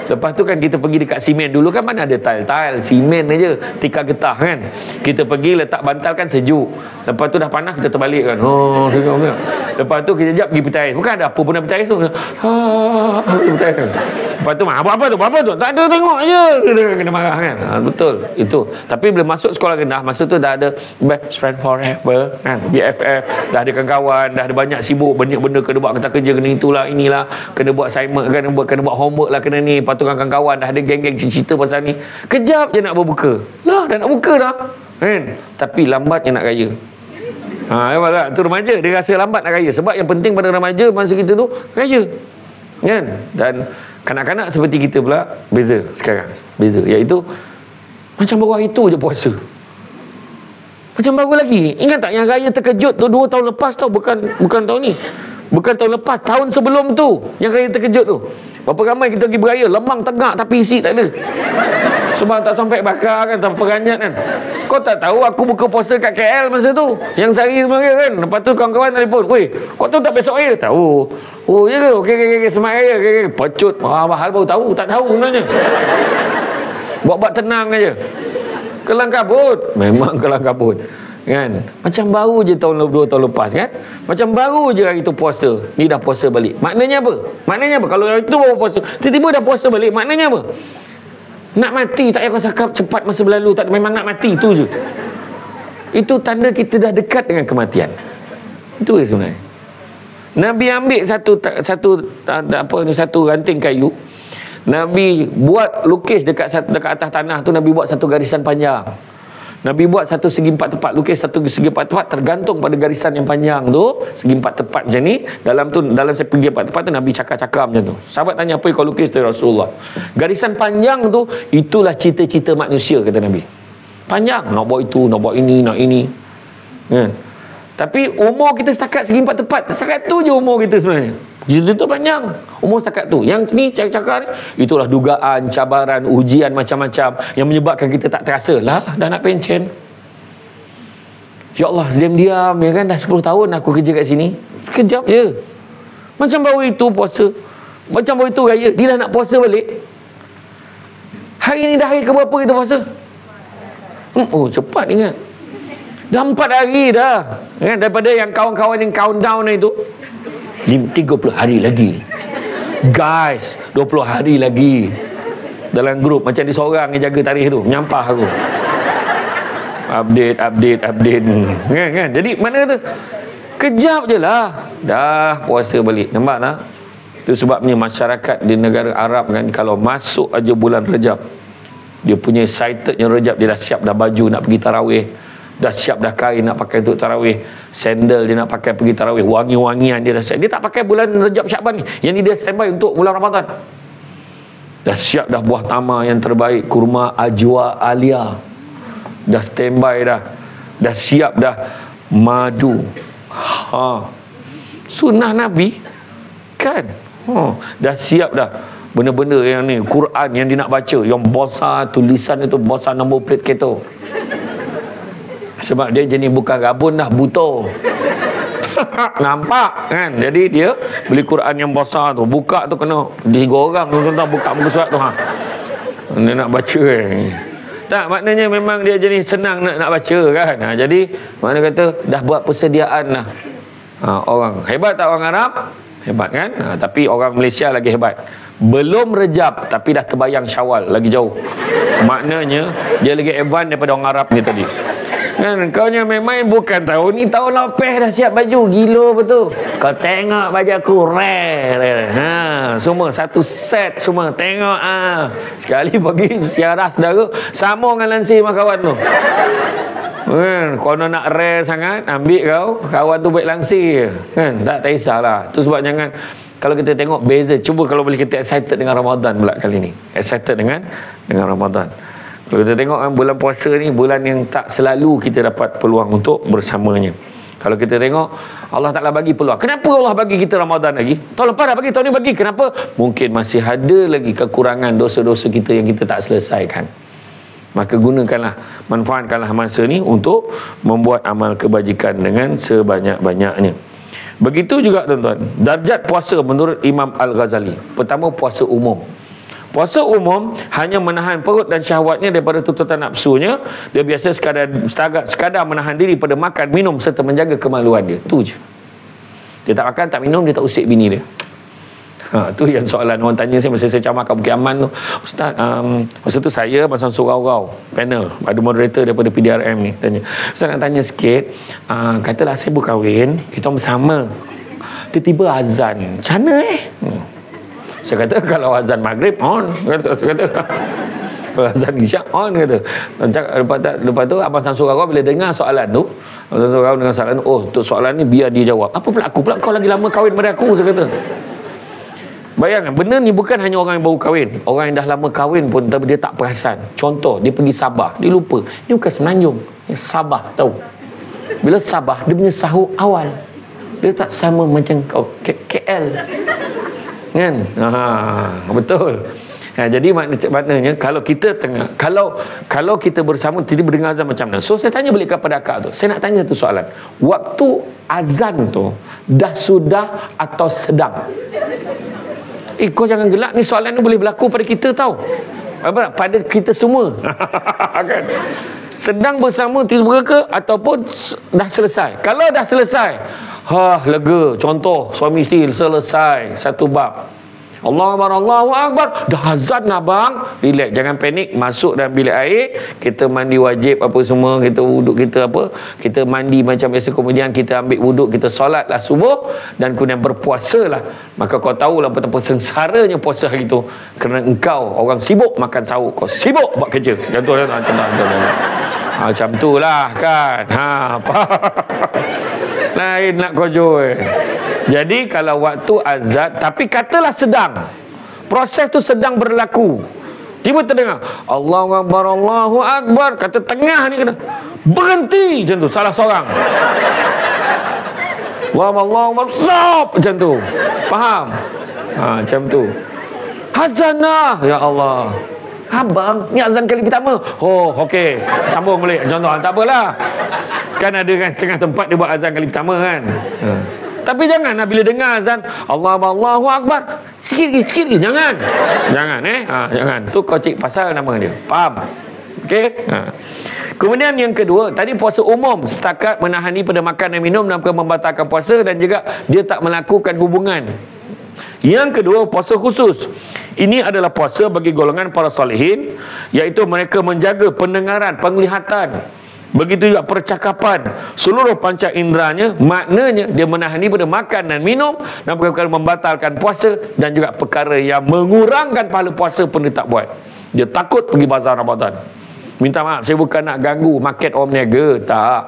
Lepas tu kan kita pergi dekat simen. Dulu kan mana ada tile, simen aja, tikar getah kan. Kita pergi letak bantal kan sejuk. Lepas tu dah panas kita terbalik kan. Tengok kan. Lepas tu kita jap pergi peti ais. Bukan ada apa pun peti ais tu. Peti ais. Lepas tu apa tu? Tak ada, tengok je. Kita kena marah kan. Betul itu. Tapi bila masuk sekolah rendah, masa tu dah ada best friend forever kan, BFF, dah ada kawan-kawan, dah ada banyak sibuk, banyak benda kena buat, kena kerja, kena itulah inilah, kena buat assignment, kena buat homework lah, kena ni. Lepas tu kawan-kawan dah ada geng-geng cerita pasal ni. Kejap je nak berbuka. Lah, dah nak buka dah. Kan? Tapi lambatnya nak raya. Nampak tak? Tu remaja, dia rasa lambat nak raya. Sebab yang penting pada remaja masa kita tu raya. Kan? Dan kanak-kanak seperti kita pula beza sekarang. Beza, iaitu macam baru hari tu je puasa. Macam baru lagi. Ingat tak yang raya terkejut tu 2 tahun lepas tau, bukan tahun ni. Bukan tahun lepas, tahun sebelum tu yang raya terkejut tu. Berapa ramai kita pergi beraya, lemang tegak tapi isi tak ada. Sebab tak sampai bakar kan, tak peranyat kan. Kau tak tahu aku buka puasa kat KL masa tu, yang sehari sebenarnya kan. Lepas tu kawan-kawan telefon, "Weh, kau tahu tak besok raya?" Tahu. "Oh ya ke? Okey, selamat raya." Okey. Pecut. Hal baru tahu, tak tahu sebenarnya. Buat-buat tenang aja. Kelang kabut. Memang kelang kabut. Kan? Macam baru je tahun 2 tahun lepas kan? Macam baru je hari tu puasa. Ni dah puasa balik. Maknanya apa? Kalau hari tu baru puasa, tiba-tiba dah puasa balik. Maknanya apa? Nak mati tak payah kau cakap cepat masa berlalu, tak, memang nak mati tu je. Itu tanda kita dah dekat dengan kematian. Itu sebenarnya. Nabi ambil satu ranting kayu. Nabi buat lukis dekat atas tanah tu, Nabi buat satu garisan panjang. Nabi buat satu segi 4 tepat, lukis satu segi 4 tepat, tergantung pada garisan yang panjang tu, segi 4 tepat macam ni. Dalam segi 4 tepat tu Nabi cakap macam tu. Sahabat tanya, apa yang kau lukis tu Rasulullah? Garisan panjang tu, itulah cita-cita manusia, kata Nabi. Panjang, nak buat itu, nak buat ini, nak ini. Tapi umur kita setakat segi 4 tepat. Setakat tu je umur kita sebenarnya. Itu panjang. Umur setakat tu. Yang ni cakap ni, itulah dugaan, cabaran, ujian macam-macam yang menyebabkan kita tak terasa. Lah, dah nak pencen. Ya Allah, diam-diam ya kan, dah 10 tahun aku kerja kat sini. Sekejap je. Macam baru itu puasa. Macam baru itu raya. Dia dah nak puasa balik. Hari ni dah hari ke berapa kita puasa? Oh, cepat ingat. Dah 4 hari dah. Kan? Daripada yang kawan-kawan yang countdown itu. 30 hari lagi. Guys, 20 hari lagi. Dalam grup macam dia seorang yang jaga tarikh tu, menyampah aku. Update. Kan? Jadi mana tu? Kejap je lah. Dah puasa balik. Nampak tak? Itu sebabnya masyarakat di negara Arab kan, kalau masuk aja bulan Rejab, dia punya excitednya Rejab, dia dah siap dah baju nak pergi tarawih. Dah siap dah kain nak pakai untuk tarawih, sandal dia nak pakai pergi tarawih, wangi-wangian dia dah siap. Dia tak pakai bulan Rejab Syaban ni. Yang ni dia standby untuk bulan Ramadan. Dah siap dah buah tamar yang terbaik, kurma ajwa alia. Dah standby dah. Dah siap dah madu. Sunnah Nabi kan. Dah siap dah. Benda-benda yang ni, Quran yang dia nak baca, yang besar tulisan itu besar nombor plate kereta. Sebab dia jenis bukan rabun dah, buto. Nampak kan? Jadi dia beli Quran yang besar tu, buka tu kena 3 orang tu tuan buka muka surat tu. Dia nak baca tak, maknanya memang dia jenis senang nak baca kan. Jadi mana kata dah buat persediaan lah. Orang hebat tak orang Arab? Hebat kan? Tapi orang Malaysia lagi hebat. Belum Rejab tapi dah terbayang Syawal, lagi jauh. Maknanya dia lagi advance daripada orang Arab ni tadi. Kan, kau ni memang bukan tahun ni, tahun lepas dah siap baju. Gila betul. Kau tengok baju aku rare. Semua satu set semua. Tengok sekali bagi siarah saudara, sama dengan lansir mak kawan tu. Kan, kau nak rare sangat, ambil kau, kawan tu baik langsir. Kan, tak kisahlah. Tu sebab jangan, kalau kita tengok beza, cuba kalau boleh kita excited dengan Ramadan pula kali ni. Excited dengan Ramadan. Kalau kita tengok bulan puasa ni, bulan yang tak selalu kita dapat peluang untuk bersamanya. Kalau kita tengok, Allah Ta'ala bagi peluang. Kenapa Allah bagi kita Ramadan lagi? Tahun lepas dah bagi, tahun ni bagi. Kenapa? Mungkin masih ada lagi kekurangan dosa-dosa kita yang kita tak selesaikan. Maka gunakanlah, manfaatkanlah masa ni untuk membuat amal kebajikan dengan sebanyak-banyaknya. Begitu juga tuan-tuan, darjat puasa menurut Imam Al-Ghazali. Pertama, puasa umum. Puasa umum hanya menahan perut dan syahwatnya daripada tuntutan nafsunya. Dia biasa sekadar menahan diri pada makan, minum serta menjaga kemaluan dia. Tu je. Dia tak makan, tak minum, dia tak usik bini dia. Tu yang soalan orang tanya saya masa saya camah kat Bukit Aman tu. Ustaz, masa tu saya pasang surau-rau panel, ada moderator daripada PDRM ni tanya, Ustaz nak tanya sikit, katalah saya berkahwin, kita bersama, tiba-tiba azan, macam mana Saya kata kalau azan maghrib on, saya kata kalau azan isyak on, kata. Lepas tu Abang Samsul Rawa bila dengar soalan tu, Abang Samsul Rawa dengan soalan tu, oh tu soalan ni biar dia jawab. Apa pula aku pula, kau lagi lama kahwin daripada aku, saya kata. Bayangkan, benda ni bukan hanya orang yang baru kahwin. Orang yang dah lama kahwin pun tapi dia tak perasan. Contoh, dia pergi Sabah, dia lupa. Ni bukan Semenanjung, ni Sabah, tahu. Bila Sabah, dia punya sahur awal. Dia tak sama macam kau KL. Kan? Betul. Jadi maknanya kalau kita tengah, kalau kita bersama tiba-tiba dengar azan macam mana. So saya tanya balik kepada akak tu. Saya nak tanya satu soalan. Waktu azan tu dah sudah atau sedang? Kau jangan gelak, ni soalan ni boleh berlaku pada kita tau. Apa? Pada kita semua. Kan? Sedang bersama tiba ke ataupun dah selesai? Kalau dah selesai, lega. Contoh, suami isteri selesai satu bab. Allahu Akbar, Allahu Akbar. Dah azan abang. Relax, jangan panik. Masuk dalam bilik air, kita mandi wajib apa semua, kita wuduk, kita apa, kita mandi macam biasa, kemudian kita ambil wuduk, kita solatlah subuh dan kemudian berpuasalah. Maka kau tahulah betapa sengsaranya puasa hari itu, kerana engkau orang sibuk makan sahur, kau sibuk buat kerja. Macam tu lah kan. Apa? Lain nak kojol. Jadi kalau waktu azan, tapi katalah sedang, proses tu sedang berlaku, tiba terdengar Allahu Akbar, Allahu Akbar, kata tengah ni kena berhenti macam tu, salah seorang. Allahu Akbar, stop macam tu. Faham? Macam tu. Azanah, ya Allah. Abang, ni azan kali pertama. Oh, okey. Sambung boleh. Contoh, tak apalah. Kan ada kan setengah tempat dia buat azan kali pertama kan. Tapi janganlah bila dengar azan Allahu Akbar, sikit lagi. Jangan. Jangan. Tu kau cik pasal nama dia. Faham? Okey? Kemudian yang kedua, tadi puasa umum setakat menahani pada makan dan minum dan membatalkan puasa dan juga dia tak melakukan hubungan. Yang kedua, puasa khusus. Ini adalah puasa bagi golongan para salihin, iaitu mereka menjaga pendengaran, penglihatan, begitu juga percakapan, seluruh panca inderanya. Maknanya dia menahani pada makan dan minum dan perkara membatalkan puasa dan juga perkara yang mengurangkan pahala puasa pun dia tak buat. Dia takut pergi bazar Ramadan. Minta maaf, saya bukan nak ganggu market orang niaga, tak.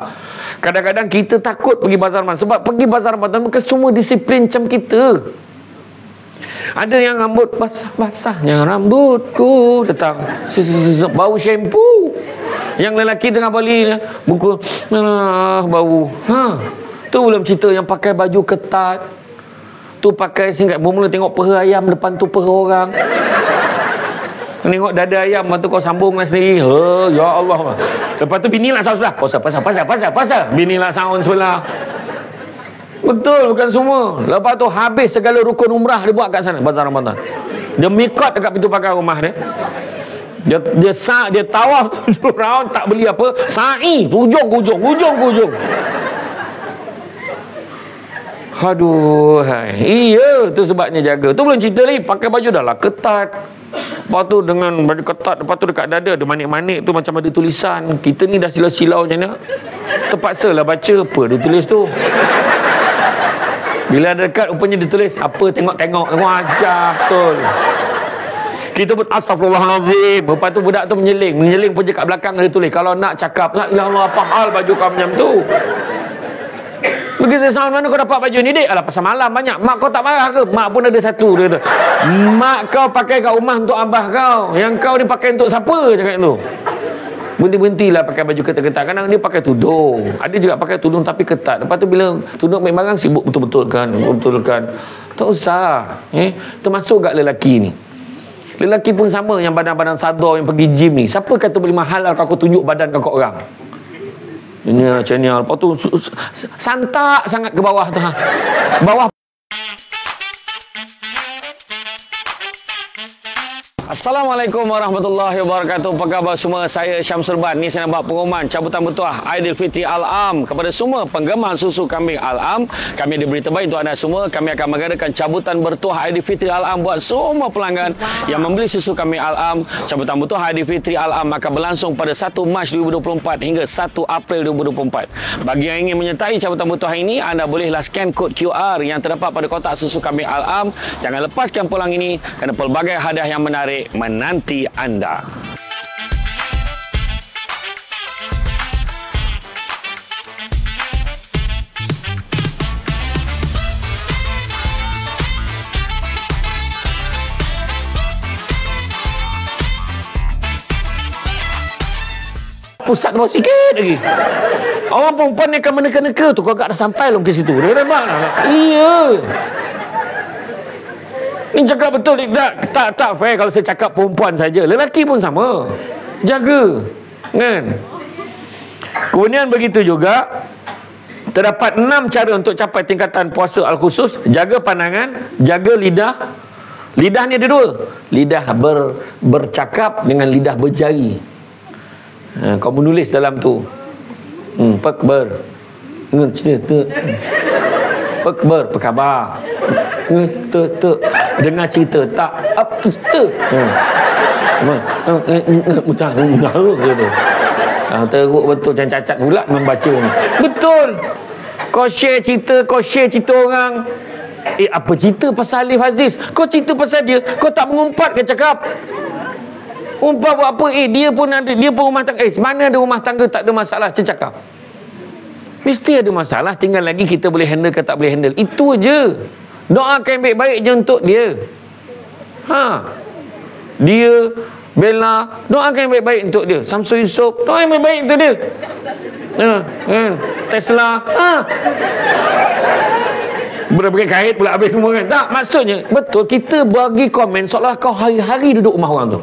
Kadang-kadang kita takut pergi bazar Ramadan sebab pergi bazar Ramadan bukan semua disiplin macam kita. Ada yang rambut basah-basahnya, rambutku datang bau shampoo. Yang lelaki tengah balik buku bau. Tu belum cerita yang pakai baju ketat. Tu pakai singkat bermula tengok peha ayam depan tu peha orang. Tengok dada ayam, lepas tu kau sambung dengan sendiri. Ya Allah. Lepas tu bini lah sound sebelah. Puasa. Bini lah sound sebelah. Betul, bukan semua. Lepas tu habis segala rukun umrah dia buat kat sana bazar Ramadan. Dia mikot dekat pintu pagar rumah dia. Dia tawaf 7 round tak beli apa, sa'i hujung ke hujung. Aduh, iya, tu sebabnya jaga. Tu belum cerita lagi pakai baju dah lah ketat. Lepas tu dengan baju ketat, lepas tu dekat dada ada manik-manik tu macam ada tulisan. Kita ni dah silau-silau macam ni, terpaksalah baca apa dia tulis tu. Bila dekat rupanya ditulis apa, tengok wajah betul. Kita pun astagfirullahalazim. Lepas tu budak tu menyeling pun je kat belakang dia tulis kalau nak cakap la ilaha illallah apa hal baju kau macam tu. Begitu sound, mana kau dapat baju ni dik? Alah pasal malam banyak. Mak kau tak marah ke? Mak pun ada satu, dia kata. Mak kau pakai kat rumah untuk abah kau. Yang kau ni pakai untuk siapa? Cakap tu. Berhenti-berhentilah pakai baju ketat-ketat. Kadang dia pakai tudung. Ada juga pakai tudung tapi ketat. Lepas tu bila tudung ambil barang sibuk betul-betul kan. Tak usah. Termasuk kat lelaki ni. Lelaki pun sama, yang badan-badan sadar yang pergi gym ni. Siapa kata boleh mahal kalau kau tunjuk badan kau kat orang? Ini macam ni. Lepas tu santak sangat ke bawah tu. Bawah. Assalamualaikum warahmatullahi wabarakatuh. Apa khabar semua? Saya Syamsul Ban. Ni saya nak buat pengumuman cabutan bertuah Aidilfitri Al-Am kepada semua penggemar susu kambing Al-Am. Kami ada berita baik untuk anda semua. Kami akan mengadakan cabutan bertuah Aidilfitri Al-Am buat semua pelanggan yang membeli susu kambing Al-Am. Cabutan bertuah Aidilfitri Al-Am akan berlangsung pada 1 Mac 2024 hingga 1 April 2024. Bagi yang ingin menyertai cabutan bertuah ini, anda bolehlah scan kod QR yang terdapat pada kotak susu kambing Al-Am. Jangan lepaskan peluang ini kerana pelbagai hadiah yang menarik menanti anda. Pusat bawah sikit lagi. Orang perempuan ni akan meneka-neka tu. Kau agak dah sampai belum ke situ? Dia nampak tak? Iya. Ni cakap betul. Tak fair kalau saya cakap perempuan saja. Lelaki pun sama. Jaga. Kan? Kemudian begitu juga. Terdapat 6 cara untuk capai tingkatan puasa al-khusus. Jaga pandangan. Jaga lidah. Lidah ni ada 2. Lidah bercakap dengan lidah berjari. Kau menulis dalam tu. Pekber. Pekber, pekhabar. Dengar cerita. Tak. Teruk betul. Macam cacat pula membaca ni. Betul. Kau share cerita orang. Apa cerita pasal Alif Aziz? Kau cerita pasal dia. Kau tak mengumpat ke cakap? Umpah buat apa? Dia pun rumah tangga. Mana ada rumah tangga tak ada masalah? Saya cakap. Mesti ada masalah. Tinggal lagi kita boleh handle ke tak boleh handle. Itu je. Doakan yang baik-baik je untuk dia. Dia, Bella, doakan yang baik-baik untuk dia. Samsul Yusof, doakan yang baik-baik untuk dia. Tesla. Berapa kait pula habis semua kan? Tak, maksudnya, betul kita bagi komen seolah kau hari-hari duduk rumah orang tu.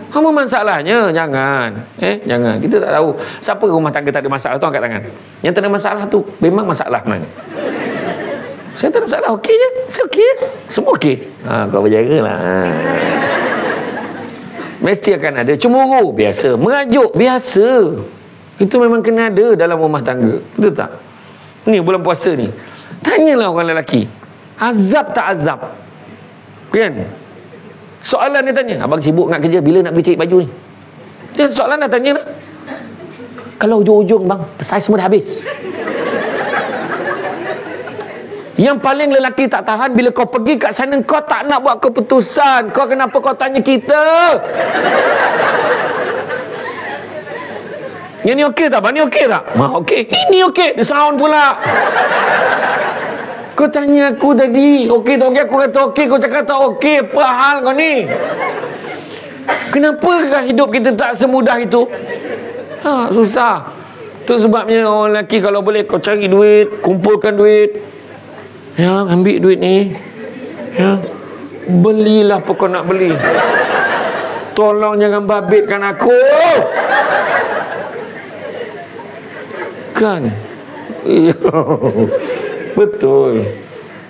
Apa masalahnya? Jangan. Jangan. Kita tak tahu. Siapa rumah tangga tak ada masalah tu angkat tangan. Yang tak ada masalah tu memang masalah sebenarnya. Saya tak ada masalah. Okey je. Saya okey je. Semua okey. Kau berjaga lah. Mesti akan ada cemburu. Biasa. Merajuk. Biasa. Itu memang kena ada dalam rumah tangga. Betul tak? Ni bulan puasa ni. Tanyalah orang lelaki. Azab tak azab? Kan? Soalan dia tanya, abang sibuk nak kerja, bila nak pergi cari baju ni? Dia soalan dah tanya dah. Kalau hujung-hujung bang, saiz semua dah habis. Yang paling lelaki tak tahan bila kau pergi kat sana, kau tak nak buat keputusan. Kau kenapa kau tanya kita? Yang ni okey tak bang? Ni okey tak? Okey. Ini okey. Dia sound pula. Kau tanya aku tadi, okey tak okey? Aku kata okey, kau cakap tak okey. Apa hal kau ni? Kenapa hidup kita tak semudah itu? Susah. Tu sebabnya orang lelaki kalau boleh kau cari duit, kumpulkan duit. Ya, ambil duit ni. Ya. Belilah apa kau nak beli. Tolong jangan babitkan aku. Kan? Betul.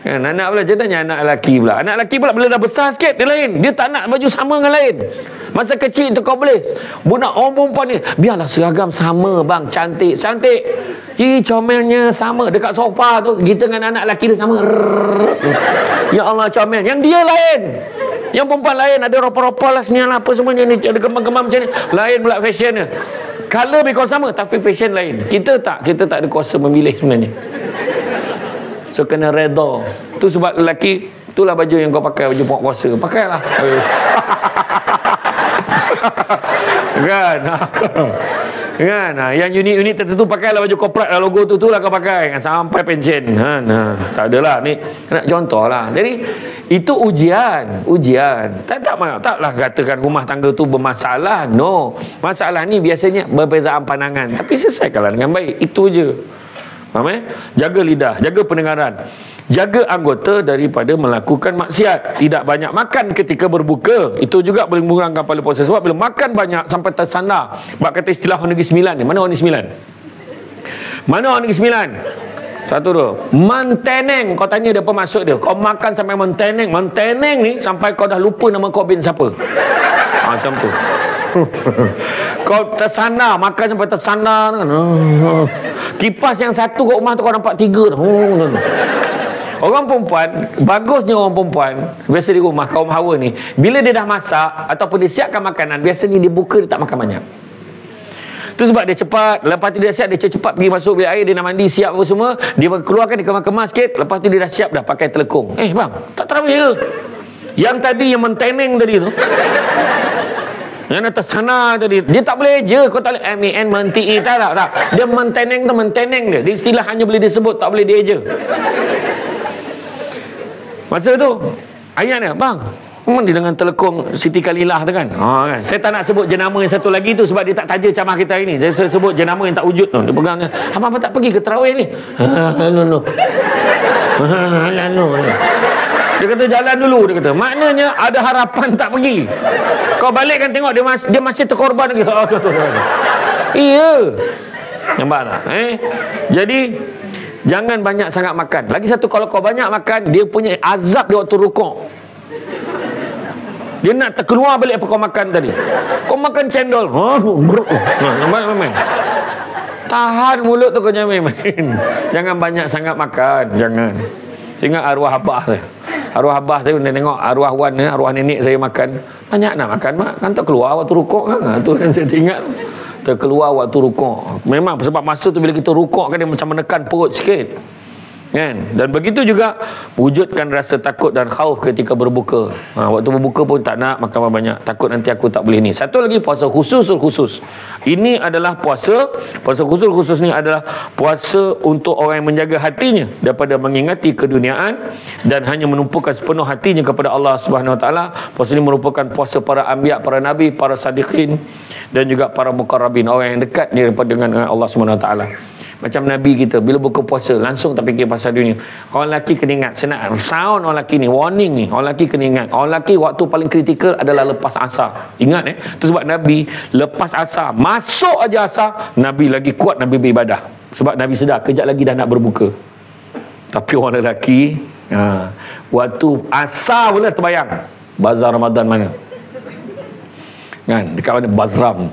Kan anak pula tanya anak lelaki pula. Anak lelaki pula bila dah besar sikit dia lain. Dia tak nak baju sama dengan lain. Masa kecil tu kau boleh. Budak orang perempuan ni biarlah seragam sama bang, cantik. Comelnya sama dekat sofa tu. Kita dengan anak lelaki dia sama. Ya Allah comel. Yang dia lain. Yang perempuan lain ada ropa-ropa lah sini apa semua ni ada kembang-kembang macam ni. Lain pula fashionnya. Color lebih sama tapi fashion lain. Kita tak ada kuasa memilih sebenarnya. So kena redha. Tu sebab lelaki, itulah baju yang kau pakai, baju puasa. Pakailah. Kan? Kan? Yang unit-unit tertentu pakailah baju corporate lah, logo tu lah kau pakai sampai pension. Tak adalah ni. Nak contoh lah. Jadi itu ujian. Taklah katakan rumah tangga tu bermasalah. No. Masalah ni biasanya berbezaan pandangan. Tapi selesaikanlah dengan baik. Itu je. Faham Jaga lidah, jaga pendengaran. Jaga anggota daripada melakukan maksiat. Tidak banyak makan ketika berbuka. Itu juga boleh mengurangkan pahala puasa. Sebab bila makan banyak sampai tersandar. Sebab kata istilah orang Negeri Sembilan ni. Mana orang Negeri Sembilan? Mana orang Negeri Sembilan? Satu tu. Menteneng. Kau tanya dia apa maksud dia. Kau makan sampai menteneng. Menteneng ni sampai kau dah lupa nama kau bin siapa. Macam tu. Kau tersana, makan sampai tersana. Kipas yang satu kat rumah tu kau nampak 3 dah. Orang perempuan, bagusnya orang perempuan, biasa di rumah kaum Hawa ni, bila dia dah masak ataupun dia siapkan makanan, biasanya dia buka, dia tak makan banyak. Tu sebab dia cepat. Lepas tu dia siap, dia cepat pergi masuk bilik air, dia nak mandi, siap apa semua, dia keluarkan, dia kemas-kemas sikit, lepas tu dia dah siap dah pakai telekung. Bang, tak terawih ke? Yang tadi yang menteneng tadi tu, yang atas sana tadi, dia tak boleh je. Kau tak boleh M-E-N menti tak. Dia menteneng tu, menteneng dia. Dia istilah hanya boleh disebut, tak boleh dia je. Masa tu ayat dia, bang, mandi dengan telekung Siti Kalilah tu kan. Kan. Saya tak nak sebut jenama yang satu lagi tu sebab dia tak taja camah kita hari ni. Saya sebut jenama yang tak wujud tu. Dia pegang, abang tak pergi ke tarawih ni? No. Dia kata jalan dulu, dia kata. Maknanya ada harapan tak pergi. Kau balik kan tengok dia masih terkorban lagi. Iya. Nampak tak? Jadi jangan banyak sangat makan. Lagi satu, kalau kau banyak makan, dia punya azab di waktu rukuk. Dia nak terkeluar balik apa kau makan tadi. Kau makan cendol. Main. Tahan mulut tu kau jangan main. Jangan banyak sangat makan. Jangan. Ingat arwah abah saya. Arwah abah saya pernah tengok arwah wan, arwah nenek saya makan. Banyak nak makan, mak. Kan terkeluar waktu rukuk kan. Itu yang saya ingat. Terkeluar waktu rukuk. Memang sebab masa tu bila kita rukuk kan dia macam menekan perut sikit. Kan? Dan begitu juga wujudkan rasa takut dan khauf ketika berbuka. Waktu berbuka pun tak nak makan banyak, takut nanti aku tak boleh ni. Satu lagi, puasa khusus. Ini adalah puasa khusus ni adalah puasa untuk orang yang menjaga hatinya daripada mengingati keduniaan dan hanya menumpukan sepenuh hatinya kepada Allah Subhanahu Wa Taala. Puasa ini merupakan puasa para anbiya, para nabi, para sadiqin dan juga para muqarrabin, orang yang dekat dengan Allah Subhanahu Wa Taala. Macam Nabi kita, bila buka puasa langsung tak fikir pasal dunia. Orang lelaki kena ingat, saya nak sound orang lelaki ni, warning ni, orang lelaki kena ingat, orang lelaki waktu paling kritikal adalah lepas asar. Ingat itu sebab Nabi lepas asar, masuk aja asar, Nabi lagi kuat, Nabi beribadah. Sebab Nabi sedar kejap lagi dah nak berbuka. Tapi orang lelaki waktu asar pula terbayang bazar Ramadan mana kan, dekat mana Bazram.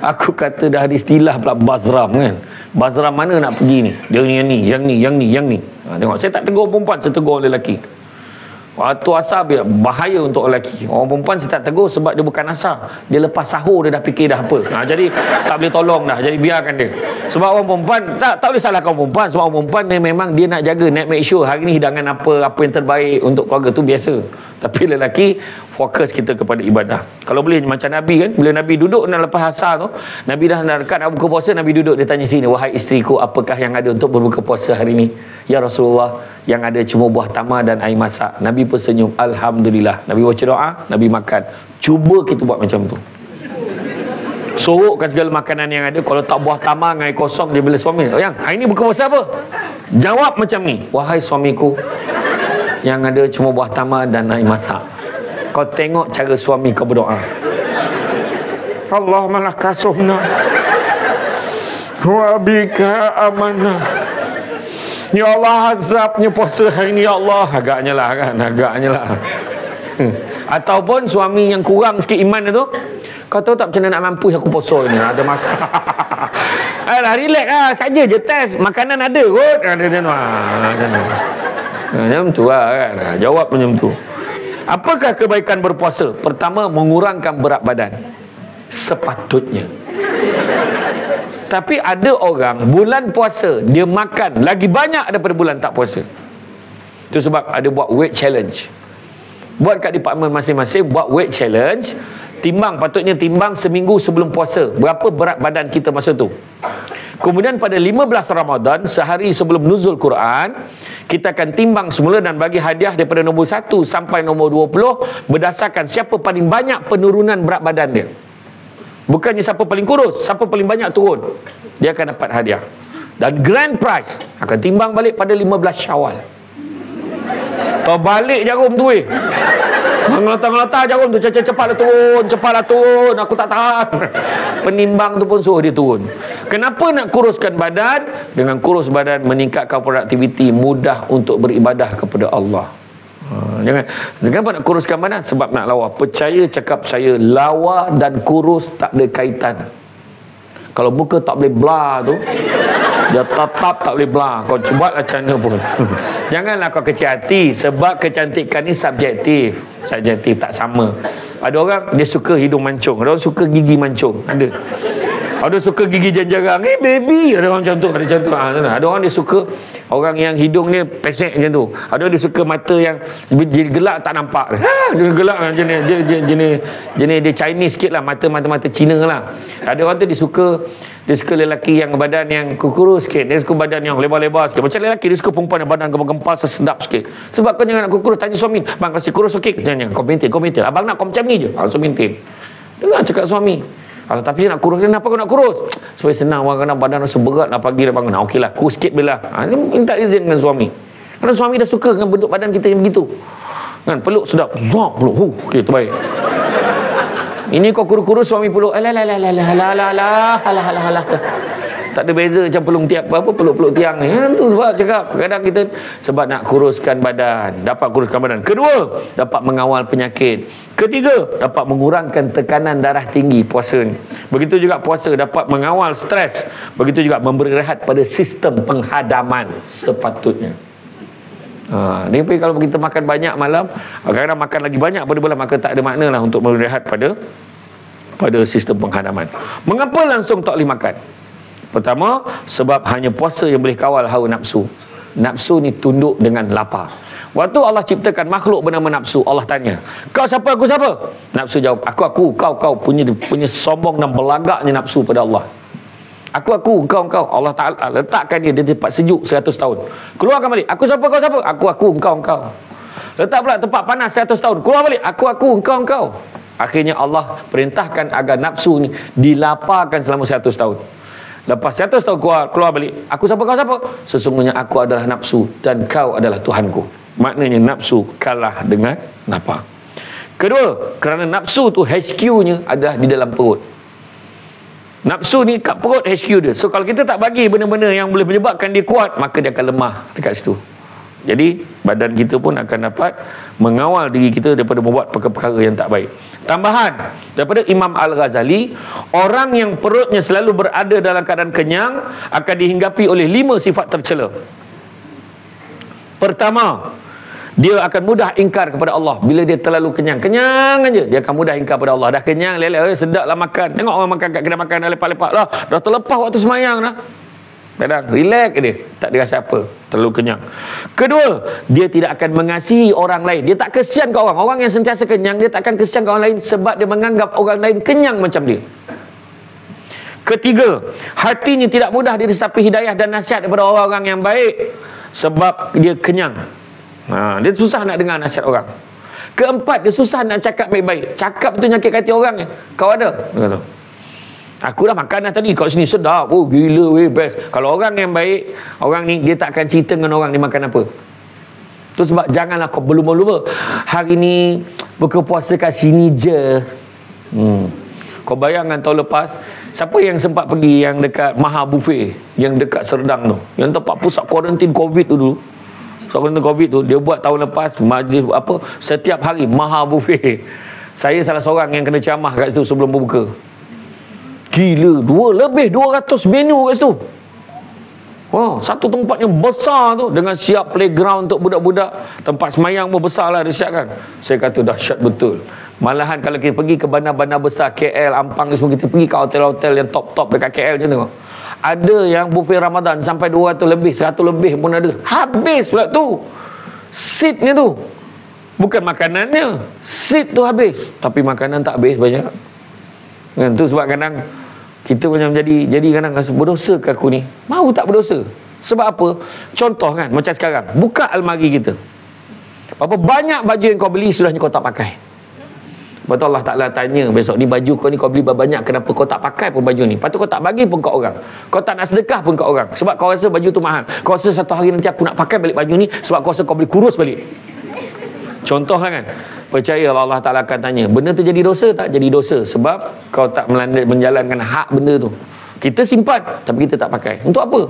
Aku kata dah ada istilah pula Bazram kan. Bazram mana nak pergi ni? Dia ni, yang ni. Tengok, saya tak tegur perempuan, saya tegur lelaki. Waktu asar bahaya untuk lelaki. Orang perempuan saya tak tegur sebab dia bukan asar. Dia lepas sahur dia dah fikir dah apa. Jadi tak boleh tolong dah. Jadi biarkan dia. Sebab orang perempuan tak boleh salahkan orang perempuan. Sebab orang perempuan dia memang dia nak jaga, nak make sure hari ni hidangan apa yang terbaik untuk keluarga tu biasa. Tapi lelaki fokus kita kepada ibadah. Kalau boleh macam Nabi kan, bila Nabi duduk nak lepas asar tu, Nabi dah nak dekat nak buka puasa, Nabi duduk, dia tanya sini, wahai isteriku, apakah yang ada untuk berbuka puasa hari ni? Ya Rasulullah, yang ada cuma buah tamar dan air masak. Nabi pun senyum, alhamdulillah. Nabi baca doa, Nabi makan. Cuba kita buat macam tu. Sorokkan segala makanan yang ada. Kalau tak buah tamar dengan air kosong, dia bila suami, yang hari ni buka puasa apa? Jawab macam ni, wahai suamiku, yang ada cuma buah tamar dan air masak. Kau tengok cara suami kau berdoa. Allahumma laka sumna wa bika amanah. Ya Allah, azabnya puasa hari ni, ya Allah. Agaknya lah. Ataupun suami yang kurang sikit iman tu, kau tahu tak macam mana nak mampu aku puasa ni? Ada makan. Relax lah, saja je test. Makanan ada kot. Macam tu lah kan. Jawab macam tu. Apakah kebaikan berpuasa? Pertama, mengurangkan berat badan. Sepatutnya. Tapi ada orang bulan puasa dia makan lagi banyak daripada bulan tak puasa. Itu sebab ada buat weight challenge. Buat kat department masing-masing buat weight challenge. Patutnya timbang seminggu sebelum puasa, berapa berat badan kita masa tu. Kemudian pada 15 Ramadan, sehari sebelum nuzul Quran, kita akan timbang semula dan bagi hadiah daripada nombor 1 sampai nombor 20 berdasarkan siapa paling banyak penurunan berat badan dia. Bukannya siapa paling kurus, siapa paling banyak turun, dia akan dapat hadiah. Dan grand prize akan timbang balik pada 15 Syawal. Terbalik jarum tu weh. Mengelata-ngelata jarum tu, cepatlah turun, aku tak tahan. Penimbang tu pun suruh dia turun. Kenapa nak kuruskan badan? Dengan kurus badan meningkatkan produktiviti, mudah untuk beribadah kepada Allah. Kenapa nak kuruskan badan? Sebab nak lawa. Percaya cakap saya, lawa dan kurus tak ada kaitan. Kalau muka tak boleh blur tu, dia tetap tak boleh blur. Kau cuba lah macam mana pun. Janganlah kau kecil hati. Sebab kecantikan ni subjektif. Tak sama. Ada orang dia suka hidung mancung, ada orang suka gigi mancung. Ada suka gigi janjarang. Baby. Ada orang macam tu. Ada orang dia suka orang yang hidung dia pesek macam tu. Ada orang dia suka mata yang jadi gelap tak nampak. Dia gelap jenis dia Chinese sikit lah. Mata Cina lah. Ada orang tu dia suka lelaki yang badan yang kurus sikit. Dia suka badan yang lebar-lebar sikit. Macam lelaki dia suka perempuan yang badan gempal sedap sikit. Sebab kau jangan nak kurus. Tanya suami, bang kasih kurus okey? Jangan. Kau maintain. Abang nak kau macam ni je. Langsung maintain. Dengar cakap suami. Kalau tapi nak kurus, kenapa kau nak kurus? Supaya senang, orang kena badan rasa berat nak pagi dah bangun. Okeylah, kurus sikit bila. Ini minta izin dengan suami. Kerana suami dah suka dengan bentuk badan kita yang begitu. Kan peluk sedap. Zak peluk. Okey, terbaik. Ini kau kurus-kurus suami peluk. Alah. Tak ada beza macam peluk tiang ni. Tu sebab cakap kadang kita sebab nak kuruskan badan, dapat kuruskan badan. Kedua, dapat mengawal penyakit. Ketiga, dapat mengurangkan tekanan darah tinggi puasa ni. Begitu juga puasa dapat mengawal stres. Begitu juga memberi rehat pada sistem penghadaman sepatutnya. Tapi kalau kita makan banyak malam, kadang-kadang makan lagi banyak pada bulan, maka tak ada makna lah untuk memberi rehat pada sistem penghadaman. Mengapa langsung tak boleh makan? Pertama, sebab hanya puasa yang boleh kawal hawa nafsu. Nafsu ni tunduk dengan lapar. Waktu Allah ciptakan makhluk bernama nafsu, Allah tanya, kau siapa, aku siapa? Nafsu jawab, aku, kau punya sombong dan belagaknya nafsu pada Allah. Aku, engkau. Allah Ta'ala letakkan dia di tempat sejuk 100 tahun. Keluarkan balik. Aku siapa, kau siapa? Aku, engkau. Letak pula tempat panas 100 tahun. Keluar balik. Aku, engkau. Akhirnya Allah perintahkan agar nafsu ni dilaparkan selama 100 tahun. Lepas 100 tahun keluar balik. Aku siapa, kau siapa? Sesungguhnya aku adalah nafsu dan kau adalah Tuhanku. Maknanya nafsu kalah dengan lapar. Kedua, kerana nafsu tu HQ-nya adalah di dalam perut. Nafsu ni kat perut HQ dia. So kalau kita tak bagi benda-benda yang boleh menyebabkan dia kuat, maka dia akan lemah dekat situ. Jadi badan kita pun akan dapat mengawal diri kita daripada membuat perkara-perkara yang tak baik. Tambahan daripada Imam Al-Ghazali, orang yang perutnya selalu berada dalam keadaan kenyang akan dihinggapi oleh 5 sifat tercela. Pertama, dia akan mudah ingkar kepada Allah. Bila dia terlalu kenyang aja, dia akan mudah ingkar kepada Allah. Dah kenyang, lelek, sedaplah makan. Tengok orang makan kat kedai makan dah lepak-lepak lah. Dah terlepas waktu semayang dah. Kadang relax dia, tak ada rasa apa, terlalu kenyang. Kedua, dia tidak akan mengasihi orang lain. Dia tak kesian ke orang. Orang yang sentiasa kenyang, dia tak akan kesian ke orang lain sebab dia menganggap orang lain kenyang macam dia. Ketiga, hatinya tidak mudah diresapi hidayah dan nasihat daripada orang-orang yang baik sebab dia kenyang. Dia susah nak dengar nasihat orang. Keempat, dia susah nak cakap baik-baik. Cakap tu nyakit hati orang. Kau ada? Dia kata, aku dah makan dah tadi kat sini, sedap. Oh gila weh, best. Kalau orang yang baik, orang ni dia tak akan cerita dengan orang dia makan apa. Tu sebab janganlah kau berlumba-lumba. Hari ni buka puasa kat sini je. Kau bayangkan tahun lepas, siapa yang sempat pergi yang dekat Maha Buffet, yang dekat Serdang tu, yang tempat pusat kuarantin Covid tu dulu. Kuarantin Covid tu dia buat tahun lepas majlis setiap hari Maha Buffet. Saya salah seorang yang kena ceramah kat situ sebelum berbuka. Gila, lebih 200 menu kat situ. Satu tempat yang besar tu dengan siap playground untuk budak-budak. Tempat semayang pun besar lah dia siapkan. Saya kata dahsyat betul. Malahan kalau kita pergi ke bandar-bandar besar KL, Ampang ni semua, kita pergi ke hotel-hotel yang top-top dekat KL je tengok. Ada yang buffet Ramadan sampai 200 lebih, 100 lebih pun ada. Habis pula tu. Seatnya tu. Bukan makanannya. Seat tu habis. Tapi makanan tak habis banyak. Kan tu sebab kadang kita macam jadi kadang rasa berdosa ke aku ni. Mau tak berdosa? Sebab apa? Contoh kan, macam sekarang, buka almari kita. Berapa banyak baju yang kau beli sudahnya kau tak pakai. Lepas tu Allah Ta'ala tanya besok ni, baju kau ni kau beli banyak, kenapa kau tak pakai pun baju ni? Lepas tu kau tak bagi pun kat orang. Kau tak nak sedekah pun kat orang. Sebab kau rasa baju tu mahal. Kau rasa satu hari nanti aku nak pakai balik baju ni sebab kau rasa kau boleh kurus balik. Contohlah kan, percaya Allah Ta'ala akan tanya, benda tu jadi dosa tak? Jadi dosa sebab kau tak menjalankan hak benda tu. Kita simpan tapi kita tak pakai. Untuk apa?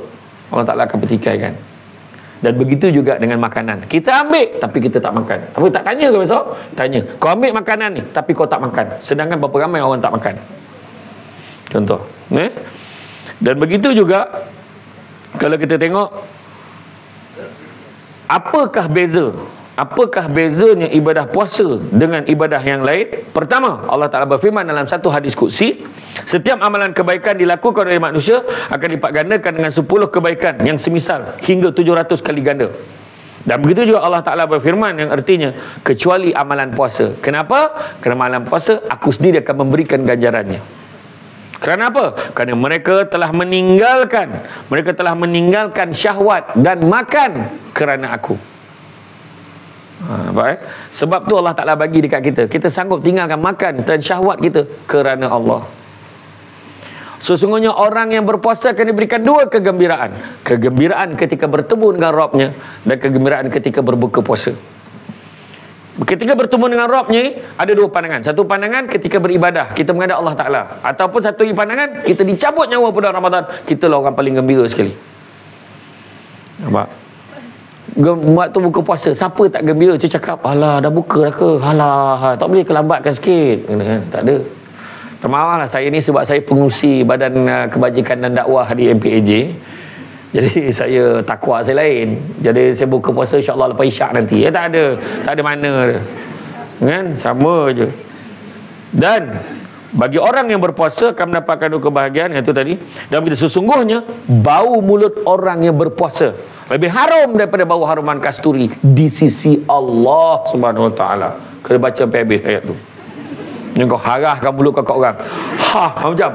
Allah Ta'ala akan petikaikan. Dan begitu juga dengan makanan. Kita ambil tapi kita tak makan. Apa tak tanya ke besok? Tanya. Kau ambil makanan ni tapi kau tak makan. Sedangkan berapa ramai orang tak makan. Contoh. Dan begitu juga kalau kita tengok, apakah bezanya ibadah puasa dengan ibadah yang lain? Pertama, Allah Ta'ala berfirman dalam satu hadis qudsi, setiap amalan kebaikan dilakukan oleh manusia akan lipat gandakan dengan 10 kebaikan yang semisal hingga 700 kali ganda. Dan begitu juga Allah Ta'ala berfirman yang artinya kecuali amalan puasa. Kenapa? Kerana amalan puasa aku sendiri akan memberikan ganjarannya. Kerana apa? Kerana mereka telah meninggalkan syahwat dan makan kerana aku. Sebab tu Allah Ta'ala bagi dekat kita, kita sanggup tinggalkan makan dan syahwat kita kerana Allah. Sesungguhnya orang yang berpuasa akan diberikan 2 kegembiraan. Kegembiraan ketika bertemu dengan Rabbnya dan kegembiraan ketika berbuka puasa. Ketika bertemu dengan Rabbnya ada 2 pandangan. Satu pandangan ketika beribadah, kita menghadap Allah Ta'ala. Ataupun satu pandangan kita dicabut nyawa pada Ramadan, kita lah orang paling gembira sekali. Nampak? Waktu buka puasa, siapa tak gembira? Dia cakap, alah dah buka dah ke? Alah, tak boleh kelambatkan sikit. Tak ada. Termaaflah saya ni sebab saya pengurusi Badan Kebajikan dan Dakwah di MPAJ. Jadi saya takwa saya lain. Jadi saya buka puasa insya-Allah lepas Isyak nanti. Tak ada mana. Kan? Sama je. Dan bagi orang yang berpuasa akan mendapatkan 2 kebahagiaan itu tadi. Dan begitu sesungguhnya bau mulut orang yang berpuasa lebih harum daripada bau haruman kasturi di sisi Allah Subhanahu Wa Taala. Kena baca sampai habis ayat tu. Yang kau harahkan mulut kau kat orang. Macam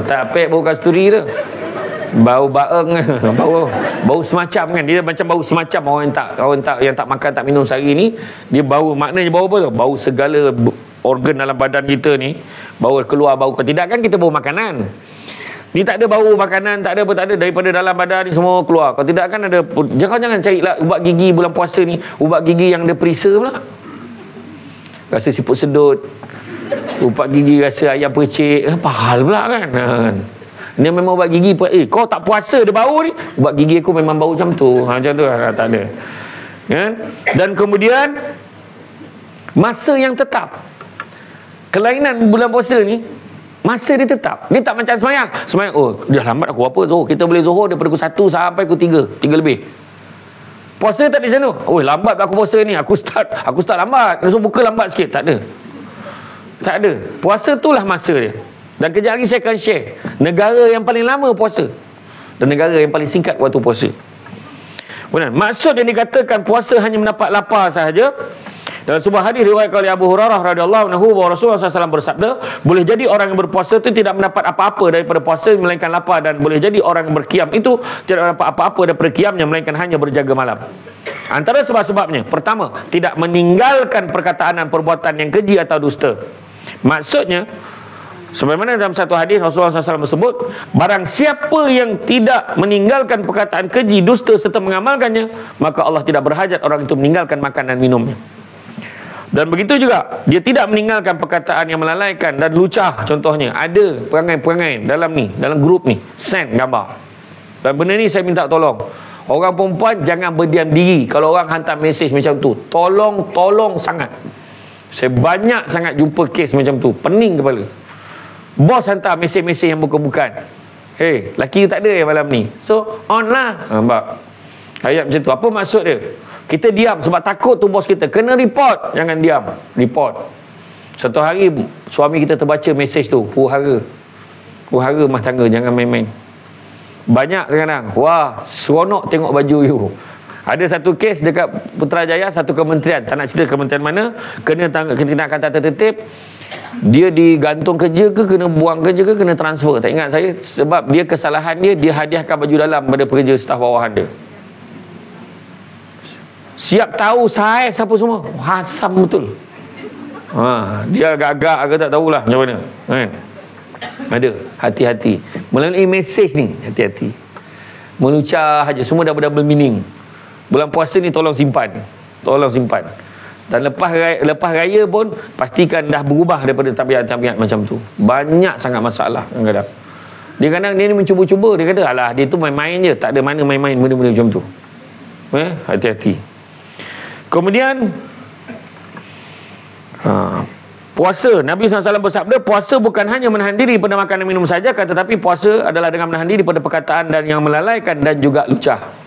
tak apik bau kasturi tu. Bau baeng, bau semacam kan. Dia macam bau semacam orang yang tak makan tak minum sehari ni. Dia bau, maknanya bau apa tu? Bau segala organ dalam badan kita ni. Bau keluar bau ke tidak kan kita bau makanan. Ni tak ada bau makanan, tak ada daripada dalam badan ni semua keluar. Kalau tidak kan ada. Jangan carilah ubat gigi bulan puasa ni, ubat gigi yang ada perisa pula. Rasa siput sedut. Ubat gigi rasa ayam percik. Apa hal pula kan? Ni memang ubat gigi kau tak puasa dia bau ni. Ubat gigi aku memang bau macam tu. Macam tu tak ada. Kan? Dan kemudian masa yang tetap. Kelainan bulan puasa ni masa dia tetap. Dia tak macam semayang. Dah lambat aku apa Zuhur. Kita boleh Zuhur daripada pukul 1 sampai pukul 3 lebih. Puasa tak di sana. Lambat aku puasa ni. Aku start lambat. Langsung buka lambat sikit. Tak ada. Puasa tu lah masa dia. Dan kejap lagi saya akan share negara yang paling lama puasa dan negara yang paling singkat waktu puasa. Benar. Maksud yang dikatakan puasa hanya mendapat lapar sahaja. Dalam sebuah hadis riwayat oleh Abu Hurairah radhiyallahu anhu bahawa Rasulullah SAW bersabda, boleh jadi orang yang berpuasa itu tidak mendapat apa-apa daripada puasa melainkan lapar, dan boleh jadi orang yang berkiam itu tidak mendapat apa-apa daripada kiamnya melainkan hanya berjaga malam. Antara sebab-sebabnya, pertama, tidak meninggalkan perkataan dan perbuatan yang keji atau dusta. Maksudnya, sebagaimana dalam satu hadis Rasulullah SAW bersebut, barang siapa yang tidak meninggalkan perkataan keji, dusta serta mengamalkannya, maka Allah tidak berhajat orang itu meninggalkan makan dan minumnya. Dan begitu juga dia tidak meninggalkan perkataan yang melalaikan dan lucah. Contohnya ada perangai-perangai dalam grup ni send gambar. Dan benda ni saya minta tolong, orang perempuan jangan berdiam diri kalau orang hantar mesej macam tu. Tolong sangat. Saya banyak sangat jumpa kes macam tu, pening kepala. Bos hantar mesej-mesej yang bukan-bukan. Laki tak ada yang malam ni, so on lah. Nampak ayat macam tu. Apa maksud dia? Kita diam sebab takut tu bos kita kena report. Jangan diam, report. Satu hari suami kita terbaca mesej tu, huru-hara rumah tangga, jangan main-main. Banyak sekarang, wah seronok tengok baju you. Ada satu kes dekat Putrajaya, satu kementerian, tak nak cerita kementerian mana, kena tindakan tata tertib. Dia digantung kerja ke, kena buang kerja ke, kena transfer, tak ingat saya. Sebab dia kesalahan dia hadiahkan baju dalam pada pekerja staf bawahan dia. Siap tahu saiz apa semua, hasam betul. Dia agak-agak ke tak tahulah macam mana kan. Ada, hati-hati melalui mesej ni, hati-hati. Menucah aja, semua double meaning. Bulan puasa ni tolong simpan. Dan lepas raya pun pastikan dah berubah daripada tabiat-tabiat macam tu. Banyak sangat masalah kadang-kadang. Dia kadang dia ni mencuba-cuba, dia kata alah dia tu main-main je, tak ada mana main-main benda-benda macam tu. Hati-hati. Kemudian puasa, Nabi SAW bersabda, puasa bukan hanya menahan diri pada makan dan minum saja, tetapi puasa adalah dengan menahan diri pada perkataan dan yang melalaikan dan juga lucah.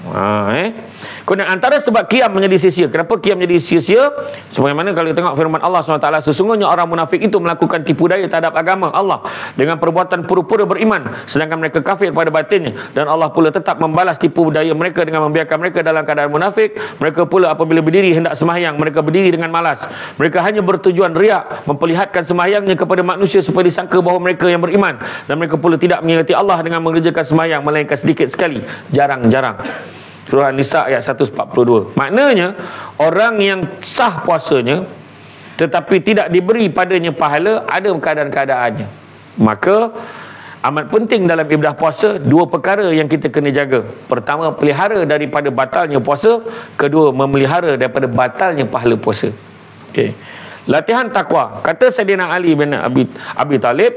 Kemudian antara sebab qiyam menjadi sia-sia. Kenapa qiyam menjadi sia-sia? Sebagaimana kalau kita tengok firman Allah SWT, sesungguhnya orang munafik itu melakukan tipu daya terhadap agama Allah dengan perbuatan pura-pura beriman, sedangkan mereka kafir pada batinnya, dan Allah pula tetap membalas tipu daya mereka dengan membiarkan mereka dalam keadaan munafik. Mereka pula apabila berdiri hendak sembahyang, mereka berdiri dengan malas. Mereka hanya bertujuan riak, memperlihatkan sembahyangnya kepada manusia supaya disangka bahawa mereka yang beriman, dan mereka pula tidak mengingati Allah dengan mengerjakan sembahyang melainkan sedikit sekali, jarang-jarang. Surah An-Nisa ayat 142. Maknanya orang yang sah puasanya tetapi tidak diberi padanya pahala, ada keadaan-keadaannya. Maka amat penting dalam ibadah puasa dua perkara yang kita kena jaga. Pertama, pelihara daripada batalnya puasa. Kedua, memelihara daripada batalnya pahala puasa. Okey. Latihan takwa. Kata Sayyidina Ali bin Abi Talib,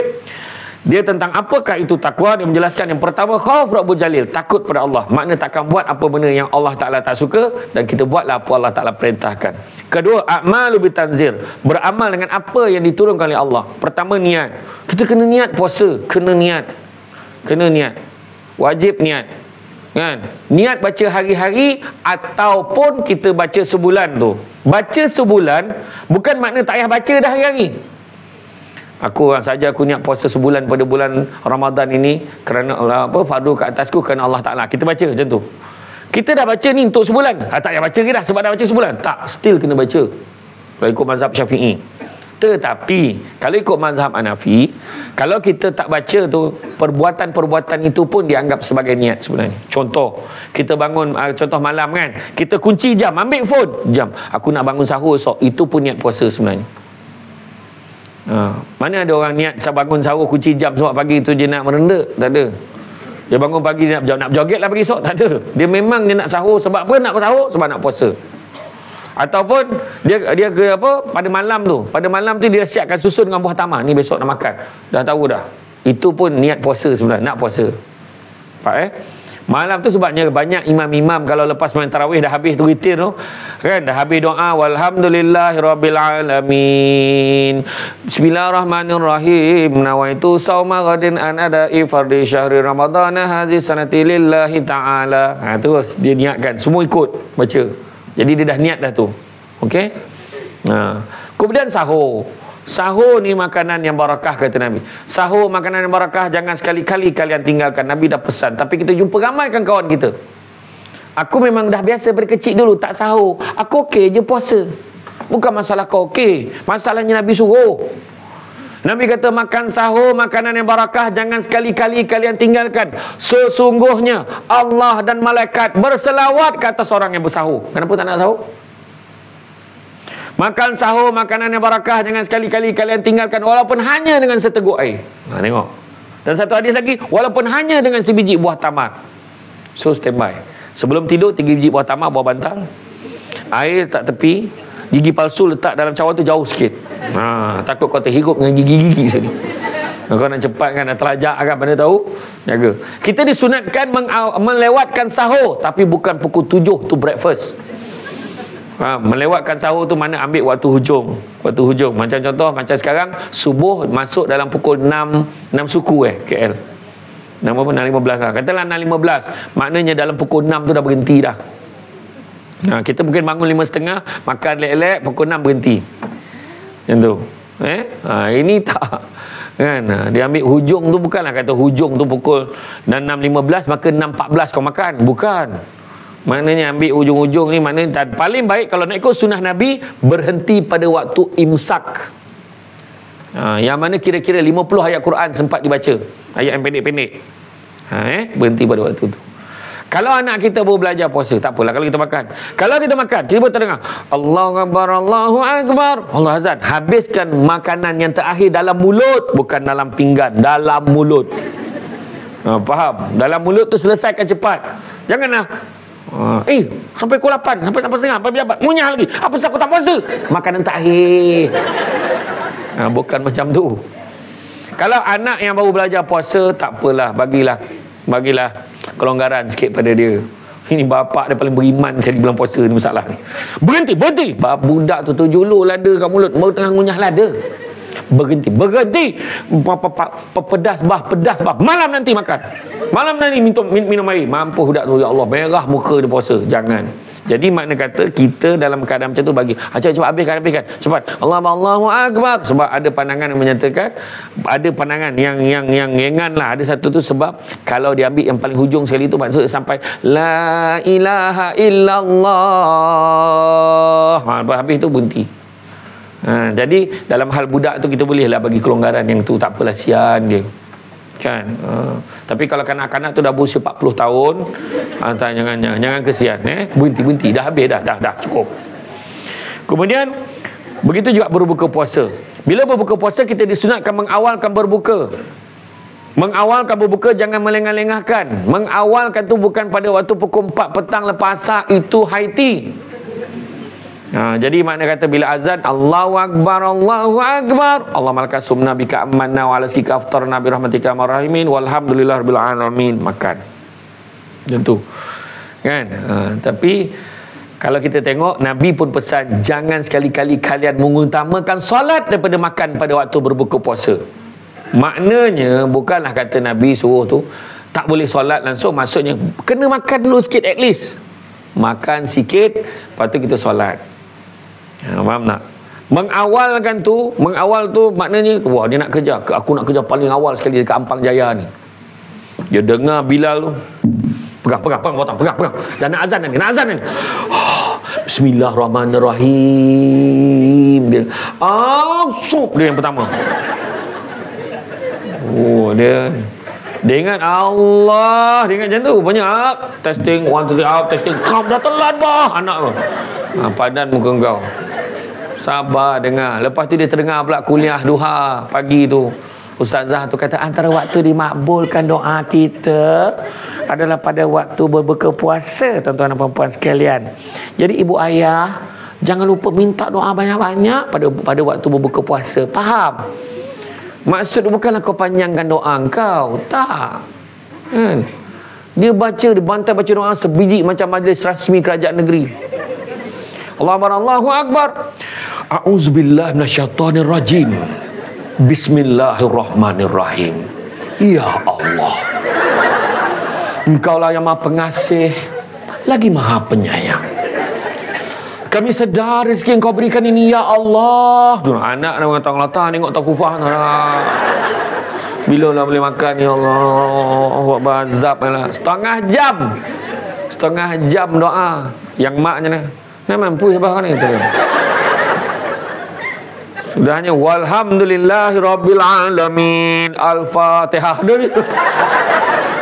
dia tentang apakah itu takwa, dia menjelaskan yang pertama, khauf Rabbul Jalil, takut pada Allah. Makna takkan buat apa benda yang Allah Ta'ala tak suka, dan kita buatlah apa Allah Ta'ala perintahkan. Kedua, a'malu bitanzir, beramal dengan apa yang diturunkan oleh Allah. Pertama, niat. Kita kena niat puasa, kena niat. Wajib niat. Kan? Niat baca hari-hari ataupun kita baca sebulan tu. Baca sebulan bukan makna tak payah baca dah hari-hari. Aku saja aku niat puasa sebulan pada bulan Ramadan ini kerana Allah fardu ke atasku kerana Allah Taala. Kita baca macam tu. Kita dah baca ni untuk sebulan. Tak payah baca lagi dah sebab dah baca sebulan. Tak, still kena baca. Kalau ikut mazhab Syafi'i. Tetapi kalau ikut mazhab Hanafi, kalau kita tak baca tu, perbuatan-perbuatan itu pun dianggap sebagai niat sebenarnya. Contoh, kita bangun contoh malam kan, kita kunci jam, ambil phone, jam. Aku nak bangun sahur esok, itu pun niat puasa sebenarnya. Mana ada orang niat bangun sahur kunci jam sebab pagi tu dia nak merendak? Tak ada. Dia bangun pagi dia nak joget lah pagi esok? Tak ada. Dia memang dia nak sahur sebab apa? Nak sahur sebab nak puasa. Ataupun dia ke apa? Pada malam tu dia siapkan susun dengan buah tamar, ni besok nak makan. Dah tahu dah. Itu pun niat puasa sebenarnya, nak puasa. Faham Malam tu sebabnya banyak imam-imam kalau lepas main tarawih dah habis tu witir tu kan, dah habis doa walhamdulillahirabbil alamin, bismillahirrahmanirrahim, nawaitu sauma ghadin an ada'i fardhi syahri ramadhana hazi sanati lillahi ta'ala. Terus dia niatkan, semua ikut baca. Jadi dia dah niat dah tu. Okey. Kemudian sahur. Sahur ni makanan yang barakah, kata Nabi. Sahur makanan yang barakah, jangan sekali-kali kalian tinggalkan. Nabi dah pesan. Tapi kita jumpa ramaikan kawan kita. Aku memang dah biasa dari kecil dulu tak sahur. Aku okey je puasa. Bukan masalah kau okey. Masalahnya Nabi suruh. Nabi kata makan sahur makanan yang barakah, jangan sekali-kali kalian tinggalkan. Sesungguhnya Allah dan malaikat berselawat ke atas orang yang bersahur. Kenapa tak nak sahur? Makan sahur makanan yang barakah, jangan sekali-kali kalian tinggalkan walaupun hanya dengan seteguk air. Tengok. Dan satu hadis lagi, walaupun hanya dengan sebiji buah tamar. So standby. Sebelum tidur 3 biji buah tamar, buah bantang. Air tak tepi, gigi palsu letak dalam cawan tu jauh sikit. Takut kau terhirup dengan gigi-gigi sini. Kau nak cepat kan, nak terlajak kan, mana tahu. Jaga. Kita disunatkan melewatkan sahur, tapi bukan pukul 7 tu breakfast. Melewatkan sahur tu mana ambil waktu hujung. Macam contoh, macam sekarang subuh masuk dalam pukul 6 suku KL. 6.15 lah. Katalah 6.15. Maknanya dalam pukul 6 tu dah berhenti dah. Kita mungkin bangun 5.30, makan lek-lek, pukul 6 berhenti. Macam tu. Ini tak. Kan? Dia ambil hujung tu, bukanlah kata hujung tu pukul 6.15 maka 6.14 kau makan. Bukan. Maknanya ambil ujung-ujung ni, maknanya paling baik kalau nak ikut sunnah Nabi, berhenti pada waktu imsak. Yang mana kira-kira 50 ayat Quran sempat dibaca. Ayat yang pendek-pendek. Berhenti pada waktu tu. Kalau anak kita baru belajar puasa, tak apalah kalau kita makan. Kalau kita makan, tiba-tiba terdengar Allahu Akbar, Allahu Akbar, Allah azan. Habiskan makanan yang terakhir dalam mulut, bukan dalam pinggan, dalam mulut. Faham? Dalam mulut tu selesaikan cepat. Janganlah Sampai pukul 8, sampai 8.30, sampai pejabat ngunyah lagi. Apa sebab aku tak puasa? Makanan terakhir. Bukan macam tu. Kalau anak yang baru belajar puasa, tak apalah, bagilah kelonggaran sikit pada dia. Ini bapak dia paling beriman sekali bulan puasa ni, masalah ni. Berhenti. Budak tu julur lada kat mulut, baru tengah ngunyah lada. Berhenti. Pedas bah. Malam nanti makan. Malam nanti minum air. Mampu budak tu, ya Allah, merah muka dia puasa. Jangan. Jadi makna kata kita dalam keadaan macam tu bagi. Cepat habiskan. Cepat. Allahu Akbar. Sebab ada pandangan yang menyatakan, ada pandangan yang ringan lah. Ada satu tu sebab kalau diambil yang paling hujung sekali tu maksud sampai la ilaha illallah. Habis tu berhenti. Jadi dalam hal budak tu kita bolehlah bagi kelonggaran yang tu, tak apalah, sian dia. Kan? Tapi kalau kanak-kanak tu dah berusia 40 tahun, jangan kesian, berhenti, dah habis dah cukup. Kemudian begitu juga berbuka puasa. Bila berbuka puasa kita disunatkan mengawalkan berbuka. Mengawalkan berbuka, jangan melengah-lengahkan. Mengawalkan tu bukan pada waktu pukul 4 petang lepas asar, itu high tea. Jadi makna kata bila azan Allahu Akbar Allah malaka sumna bika amanna wa alaskika aftarna bi rahmatika marhamin walhamdulillah rabbil alamin, makan. Tentu kan. Tapi kalau kita tengok, Nabi pun pesan jangan sekali-kali kalian mengutamakan solat daripada makan pada waktu berbuka puasa. Maknanya bukanlah kata Nabi suruh tu tak boleh solat langsung, maksudnya kena makan dulu sikit, at least makan sikit, lepas tu kita solat. Faham tak? Mengawal tu maknanya, wah, dia nak kerja, aku nak kerja paling awal sekali dekat Ampang Jaya ni. Dia dengar Bilal tu, pegang, dan nak azan ni. Bismillahirrahmanirrahim. Dia yang pertama. Dia ingat Allah, dia ingat macam tu. Banyak testing, 1 2 3 testing. Kau dah telat bah anak tu. Padan muka kau. Sabar dengar. Lepas tu dia terdengar pula kuliah duha pagi tu. Ustazah tu kata antara waktu dimakbulkan doa kita adalah pada waktu berbuka puasa, tuan-tuan dan puan-puan sekalian. Jadi ibu ayah jangan lupa minta doa banyak-banyak pada waktu berbuka puasa. Faham? Maksud bukanlah kau panjangkan doa kau, tak. Dia bantai baca doa sebiji macam majlis rasmi kerajaan negeri. Allahu Akbar. A'udzubillahi minasyaitonir rajim. Bismillahirrahmanirrahim. Ya Allah, Engkaulah yang Maha Pengasih lagi Maha Penyayang. Kami sedar rezeki Engkau berikan ini, ya Allah. Anak nak mengata-ngata tengok takufah. Bila lah boleh makan, ya Allah. Buat bazab lah. Setengah jam doa. Yang maknya ni, nak mampu siapa ni? Sudahnya walhamdulillahirabbil alamin. Al-Fatihah.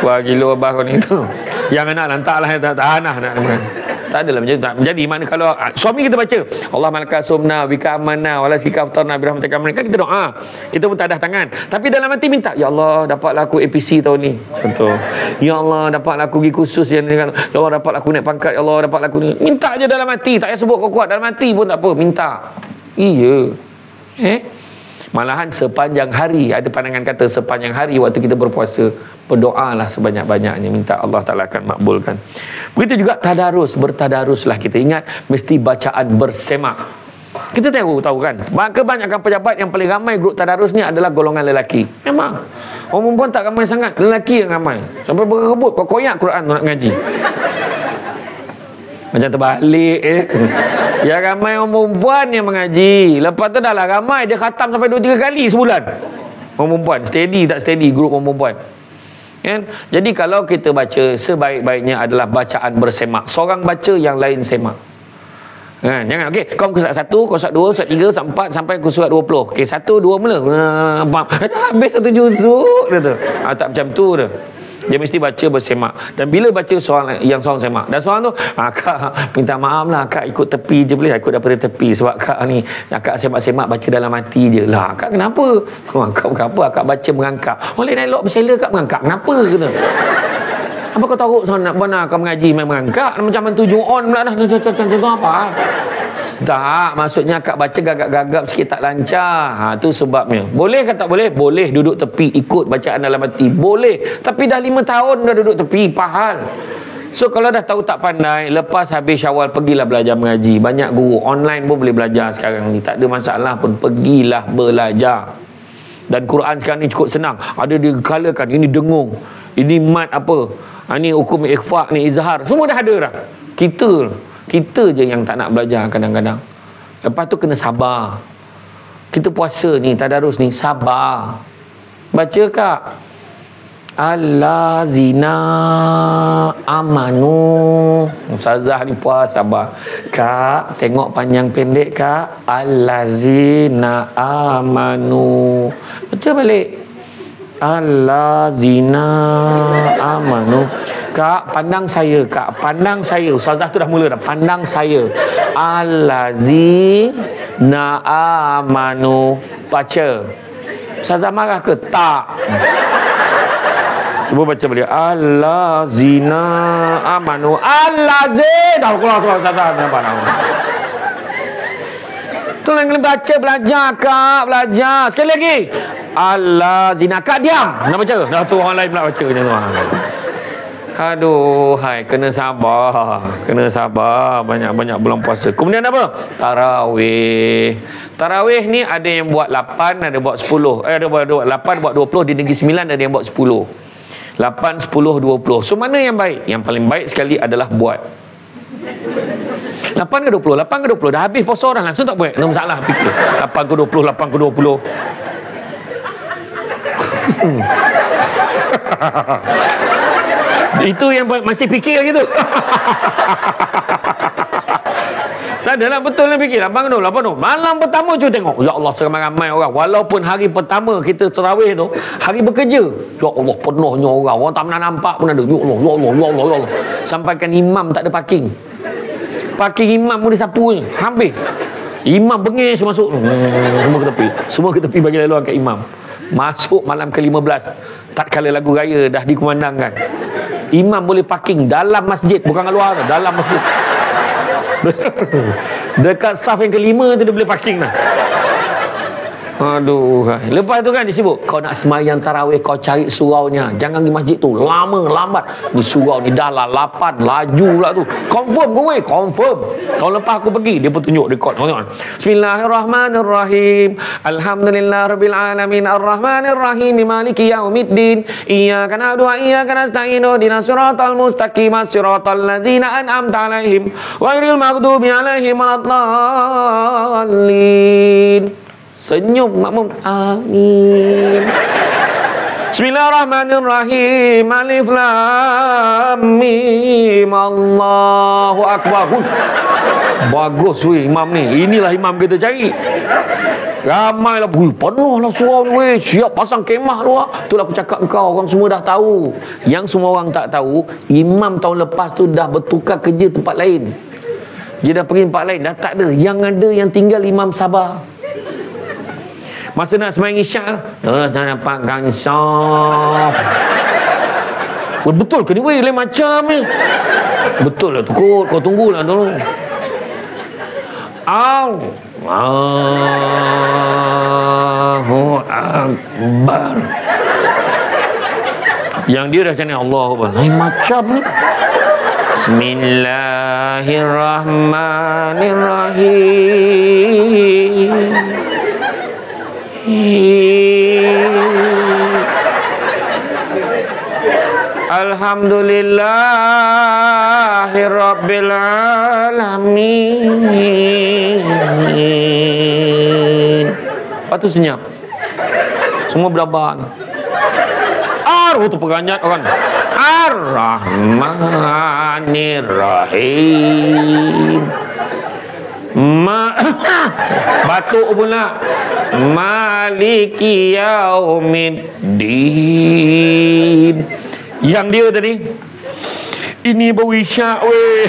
Wah, gila abah kau ni tu. Yang anak lantaklah, tak tahan nak makan. Tak adalah macam tu. Jadi makna kalau suami kita baca Allah malaka sumna bika amanna wala sika aftarna bi rahmatika, mereka kita doa, kita pun tadah tangan, tapi dalam hati minta, ya Allah dapatlah aku APC tahun ni, contoh. Ya Allah dapatlah aku pergi kursus yang ni, ya Allah dapatlah aku naik pangkat, ya Allah dapatlah aku ni. Minta je dalam hati, tak payah sebut kuat-kuat, dalam hati pun tak apa, minta. Iya. Malahan sepanjang hari, ada pandangan kata sepanjang hari waktu kita berpuasa, berdoalah sebanyak-banyaknya, minta Allah Ta'ala akan makbulkan. Begitu juga tadarus, bertadaruslah kita. Ingat, mesti bacaan bersemak. Kita tahu kan, kebanyakan pejabat yang paling ramai grup tadarus ni adalah golongan lelaki. Memang orang perempuan tak ramai sangat, lelaki yang ramai. Sampai berebut koyak Quran tu nak ngaji. Macam terbalik Ya ramai orang perempuan yang mengaji. Lepas tu dah lah ramai, dia khatam sampai 2-3 kali sebulan. Orang perempuan, steady tak steady grup orang perempuan kan? Jadi kalau kita baca, sebaik-baiknya adalah bacaan bersemak. Seorang baca, yang lain semak kan? Jangan, okey, kau surat 1, kau surat 2, surat 3, surat 4 sampai ke surat 20. Okey, 1, 2 mula. Habis 1 juzuk dia tu. Tak macam tu dah. Dia mesti baca bersemak. Dan bila baca seorang semak, dan seorang tu, Kak minta maaf lah, Kak ikut tepi je boleh, ikut daripada tepi, sebab Kak ni Kak semak-semak baca dalam hati je lah. Kak kenapa? Kak kenapa? Kak baca mengangkat. Oleh nak elok bersela Kak mengangkat, kenapa? Kena Apa kau tahu nak benar kau mengaji main merangkak macam tujuh on pula dah. Contoh apa? Tak, maksudnya akak baca gagap-gagap sikit tak lancar. Tu sebabnya. Boleh ke tak boleh? Boleh duduk tepi ikut bacaan dalam hati. Boleh. Tapi dah 5 tahun dah duduk tepi, pahal. So kalau dah tahu tak pandai, lepas habis Syawal pergilah belajar mengaji. Banyak guru online pun boleh belajar sekarang ni. Tak ada masalah pun, pergilah belajar. Dan Quran sekarang ni cukup senang. Ada dikalakan, ini dengung, ini mat apa, ini hukum ikhfa, ni izhar, semua dah ada dah. Kita je yang tak nak belajar kadang-kadang. Lepas tu kena sabar. Kita puasa ni, tadarus ni, sabar. Baca kak, allazina amanu. Ustazah ni puas, sabar. Kak, tengok panjang pendek kak. Allazina amanu. Baca balik. Allazina amanu. Kak, pandang saya kak. Pandang saya. Ustazah tu dah mula dah. Pandang saya. Allazina amanu. Baca. Ustazah marah ke? Tak. Cuba baca balik. Allazina amanu. Allazina. Dah keluar Ustazah. Nampak. Tu yang kena baca, belajar kak. Belajar. Sekali lagi. Allazina. Kak diam. Nak baca. Dah tu orang lain pula baca. Aduh, hai, kena sabar. Banyak-banyak bulan puasa. Kemudian apa? Tarawih. Tarawih ni ada yang buat 8, ada buat 10. Ada buat 8, buat 20. Di Negeri Sembilan ada yang buat 10. 8, 10, 20. So mana yang baik? Yang paling baik sekali adalah buat 8 ke 20? 8 ke 20? Dah habis puasa orang langsung tak buat. Tak masalah fikir. 8 ke 20, 8 ke 20. Itu yang masih fikir gitu. Tak adalah, betul lah fikir. Abang tu, malam pertama cuba tengok. Ya Allah, seramai-ramai orang. Walaupun hari pertama kita tarawih tu, hari bekerja. Ya Allah, penuhnya orang. Orang tak pernah nampak pun ada. Ya Allah, ya Allah, ya Allah, ya Allah. Sampaikan imam tak ada parking. Parking imam pun disapu je. Habis. Imam bengis masuk. Semua ke tepi bagi laluan kat imam. Masuk malam ke-15. Tak kala lagu raya dah dikumandangkan. Imam boleh parking dalam masjid, bukan kat luar, dalam masjid. Dekat saf yang ke-5 tu dia boleh parking dah. Aduh. Lepas tu kan dia sibuk. Kau nak sembahyang tarawih, kau cari suraunya. Jangan pergi masjid tu lama, lambat. Ni surau ni dah lah 8, laju pula tu. Confirm kau weh, confirm. Tahun lepas aku pergi, dia pun tunjuk rekod. Bismillahirrahmanirrahim. Alhamdulillahirabbil alamin arrahmanirrahim maliki yaumiddin. Iyyaka na'budu wa iyyaka nasta'in ihdinas siratal mustaqim siratal ladzina an'amta 'alaihim ghairil maghdubi 'alaihim waladdallin. Senyum makmum. Amin. Bismillahirrahmanirrahim. Alif lam mim. Allahu akbar. Bagus weh imam ni. Inilah imam kita cari. Ramailah penuhlah surau weh. Siap pasang kemah luar. Itulah aku cakap kau, orang semua dah tahu. Yang semua orang tak tahu, imam tahun lepas tu dah bertukar kerja tempat lain. Dia dah pergi tempat lain, dah tak ada. Yang ada yang tinggal Imam Sabah. Masa nak sembahyang isyak, tak nampak gansah. Betul ke ni weh? Lain macam ni. Betul lah tu kot. Kau tunggulah dulu. Allahu Akbar. Yang dia dah macam ni, Allahu Akbar. Lain macam ni. Bismillahirrahmanirrahim. Alhamdulillahirabbil alamin. Lepas tu senyap. Semua berabang. Tu peganjat orang. Ar-Rahmanir-Rahim. Batuk pula. Maliki yaumiddin. Yang dia tadi, ini bau isyak weh.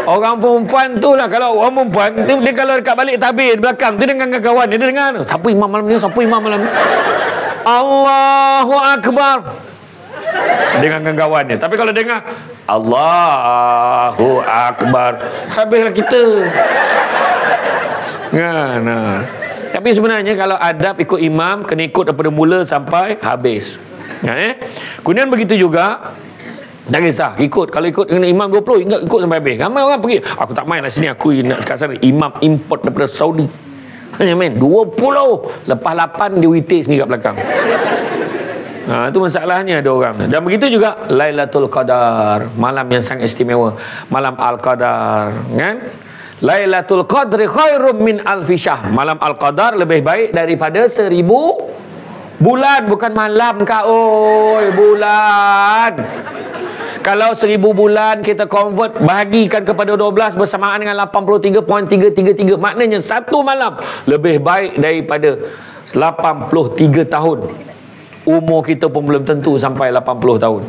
Orang perempuan tu lah, kalau orang perempuan dia kalau dekat balik tabir belakang tu dengan kawan dia dengar, siapa imam malam ni, siapa imam malam ni, Allahu Akbar dengan kawan dia. Tapi kalau dengar Allahu Akbar, habislah kita kan. Tapi sebenarnya kalau adab ikut imam, kena ikut daripada mula sampai habis kan. Kemudian begitu juga, tak kisah ikut, kalau ikut dengan imam 20, ikut sampai habis. Ramai orang pergi, aku tak main lah sini, aku nak kat sana. Imam import daripada Saudi, hanya main 20, lepas 8 dia witir sendiri kat belakang. Itu masalahnya ada orang. Dan begitu juga Lailatul Qadar, malam yang sangat istimewa, malam Al-Qadar kan. Lailatul Qadri khairum min alfi syahr, malam Al-Qadar lebih baik daripada 1000 bulan. Bukan malam kau, bulan. Kalau 1000 bulan kita convert, bahagikan kepada 12 bersamaan dengan 83.333, maknanya satu malam lebih baik daripada 83 tahun. Umur kita pun belum tentu sampai 80 tahun.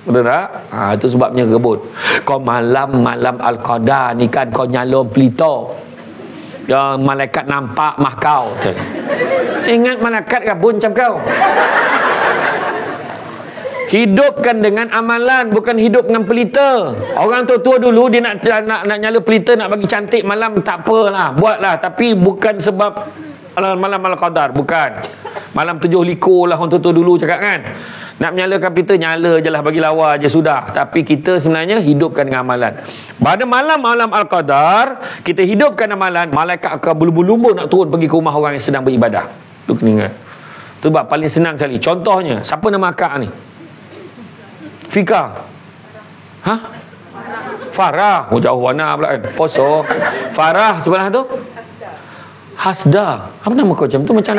Betul tak? Itu sebabnya rebut. Kau malam Al-Qadar ni kan, kau nyalon pelita, ya, malaikat nampak mah kau. Ingat malaikat rabun macam kau. Hidupkan dengan amalan, bukan hidup dengan pelita. Orang tua dulu dia nak nyala pelita, nak bagi cantik malam, tak apalah, buatlah. Tapi bukan sebab malam Al-Qadar, bukan. Malam 7 likur lah orang tua dulu cakap kan. Nak menyalakan pelita, nyala je lah, bagi lawa je sudah. Tapi kita sebenarnya hidupkan dengan amalan. Pada malam Al-Qadar, kita hidupkan amalan, malaikat akan berlumba-lumba nak turun pergi ke rumah orang yang sedang beribadah. Tu kena ingat. Tu sebab paling senang sekali. Contohnya, siapa nama akak ni? Fika. Farah. Oh, jauh warna pula kan. Poso. Farah sebelah tu? Hasda. Apa nama kau macam tu? Macam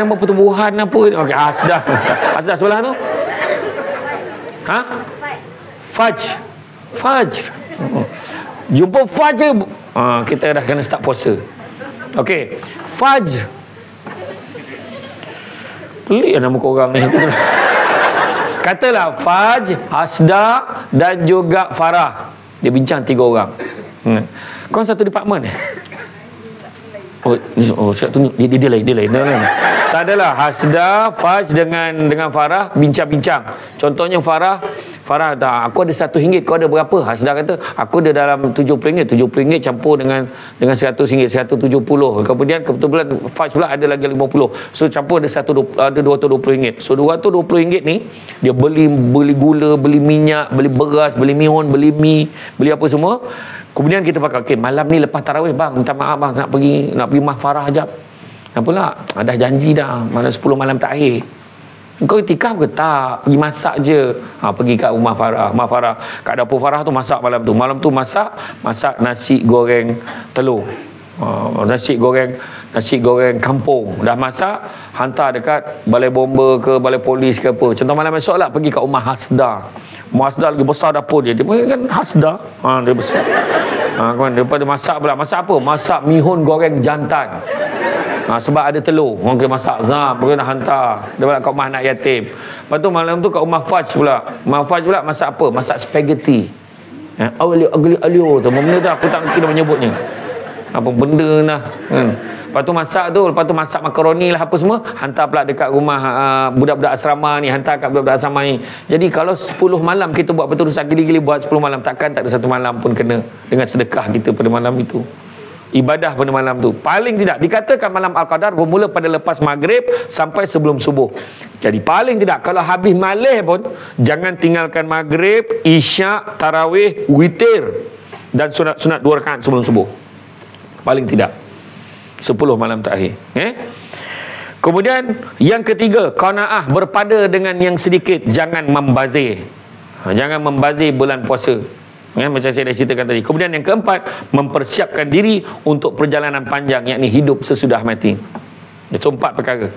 nama pertumbuhan apa? Okey, Hasda. Hasda sebelah tu? Fajr. Jumpa Fajr. Kita dah kena start puasa. Okey. Fajr. Pelik nama korang ni. Katalah Fajr, Hasda dan juga Farah. Dia bincang 3 orang. Kau satu department saya tunjuk dia lain. Tak adalah Hasda, Fajr dengan Farah bincang-bincang. Contohnya Farah tak, aku ada RM1, kau ada berapa? Hasda kata aku ada dalam RM70 campur dengan RM100, RM170. Kemudian kebetulan Fajr pula ada lagi RM50. So campur ada RM220. So RM220 ni dia beli gula, beli minyak, beli beras, beli mihun, beli mi, beli apa semua. Kemudian kita pakai, okey, malam ni lepas tarawih bang, minta maaf bang, nak pergi rumah Farah jap. Kenapa lah? Dah janji dah, mana 10 malam terakhir. Kau itikaf ke tak? Pergi masak je. Pergi kat rumah Farah. Rumah Farah, kat dapur Farah tu masak malam tu. Malam tu masak nasi goreng telur. Nasi goreng kampung. Dah masak, hantar dekat balai bomba ke balai polis ke apa. Contoh malam esok lah, pergi kat rumah Hasda. Rumah Hasda lagi besar dapur dia kan Hasda. Dia besar. Daripada masak pula. Masak apa? Masak mihun goreng jantan. Sebab ada telur. Orang kena masak zam, orang nak hantar. Dia balik kat rumah anak yatim. Lepas tu malam tu kat rumah Fajr pula. Rumah Fajr pula masak apa? Masak spaghetti. Alio tu. Benda tu aku tak kira menyebutnya. Apa benda lah. Lepas tu masak makaroni lah apa semua, hantar pula dekat rumah budak-budak asrama ni, hantar kat budak-budak asrama ni. Jadi kalau 10 malam kita buat betul-betul gili-gili buat 10 malam, takkan tak ada satu malam pun kena dengan sedekah kita pada malam itu. Ibadah pada malam tu. Paling tidak dikatakan malam Al-Qadar bermula pada lepas maghrib sampai sebelum subuh. Jadi paling tidak kalau habis malih pun jangan tinggalkan maghrib, isyak, tarawih, witir dan sunat 2 rakaat sebelum subuh. Paling tidak 10 malam terakhir. Kemudian yang ketiga, qanaah, berpada dengan yang sedikit, jangan membazir. Jangan membazir bulan puasa. Macam saya dah ceritakan tadi. Kemudian yang keempat, mempersiapkan diri untuk perjalanan panjang, yakni hidup sesudah mati. Itu 4 perkara.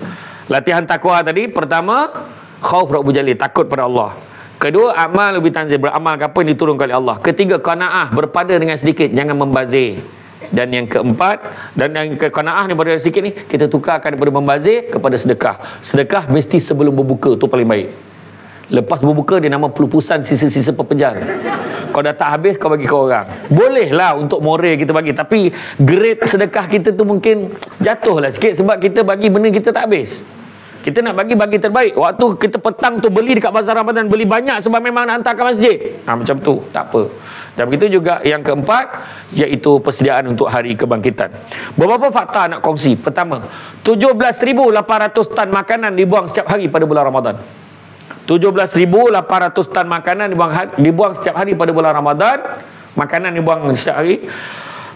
Latihan takwa tadi, pertama khauf rabbul jalil, takut pada Allah. Kedua, amal lebih tanzil, beramal apa yang diturunkan oleh Allah. Ketiga, qanaah, berpada dengan sedikit, jangan membazir. Dan yang keempat, dan yang qanaah ni pada sedikit ni, kita tukarkan daripada membazir kepada sedekah. Sedekah mesti sebelum berbuka, tu paling baik. Lepas berbuka dia nama pelupusan sisa-sisa pepejar. Kau dah tak habis, kau bagi ke orang. Boleh lah untuk moral kita bagi, tapi grade sedekah kita tu mungkin jatuh lah sikit, sebab kita bagi benda kita tak habis. Kita nak bagi terbaik. Waktu kita petang tu beli dekat bazar Ramadan, beli banyak sebab memang nak hantar ke masjid. Macam tu, tak apa. Dan begitu juga yang keempat, iaitu persediaan untuk hari kebangkitan. Beberapa fakta nak kongsi. Pertama, 17,800 tan makanan dibuang setiap hari pada bulan Ramadan. 17,800 tan makanan dibuang setiap hari pada bulan Ramadan. Makanan dibuang setiap hari.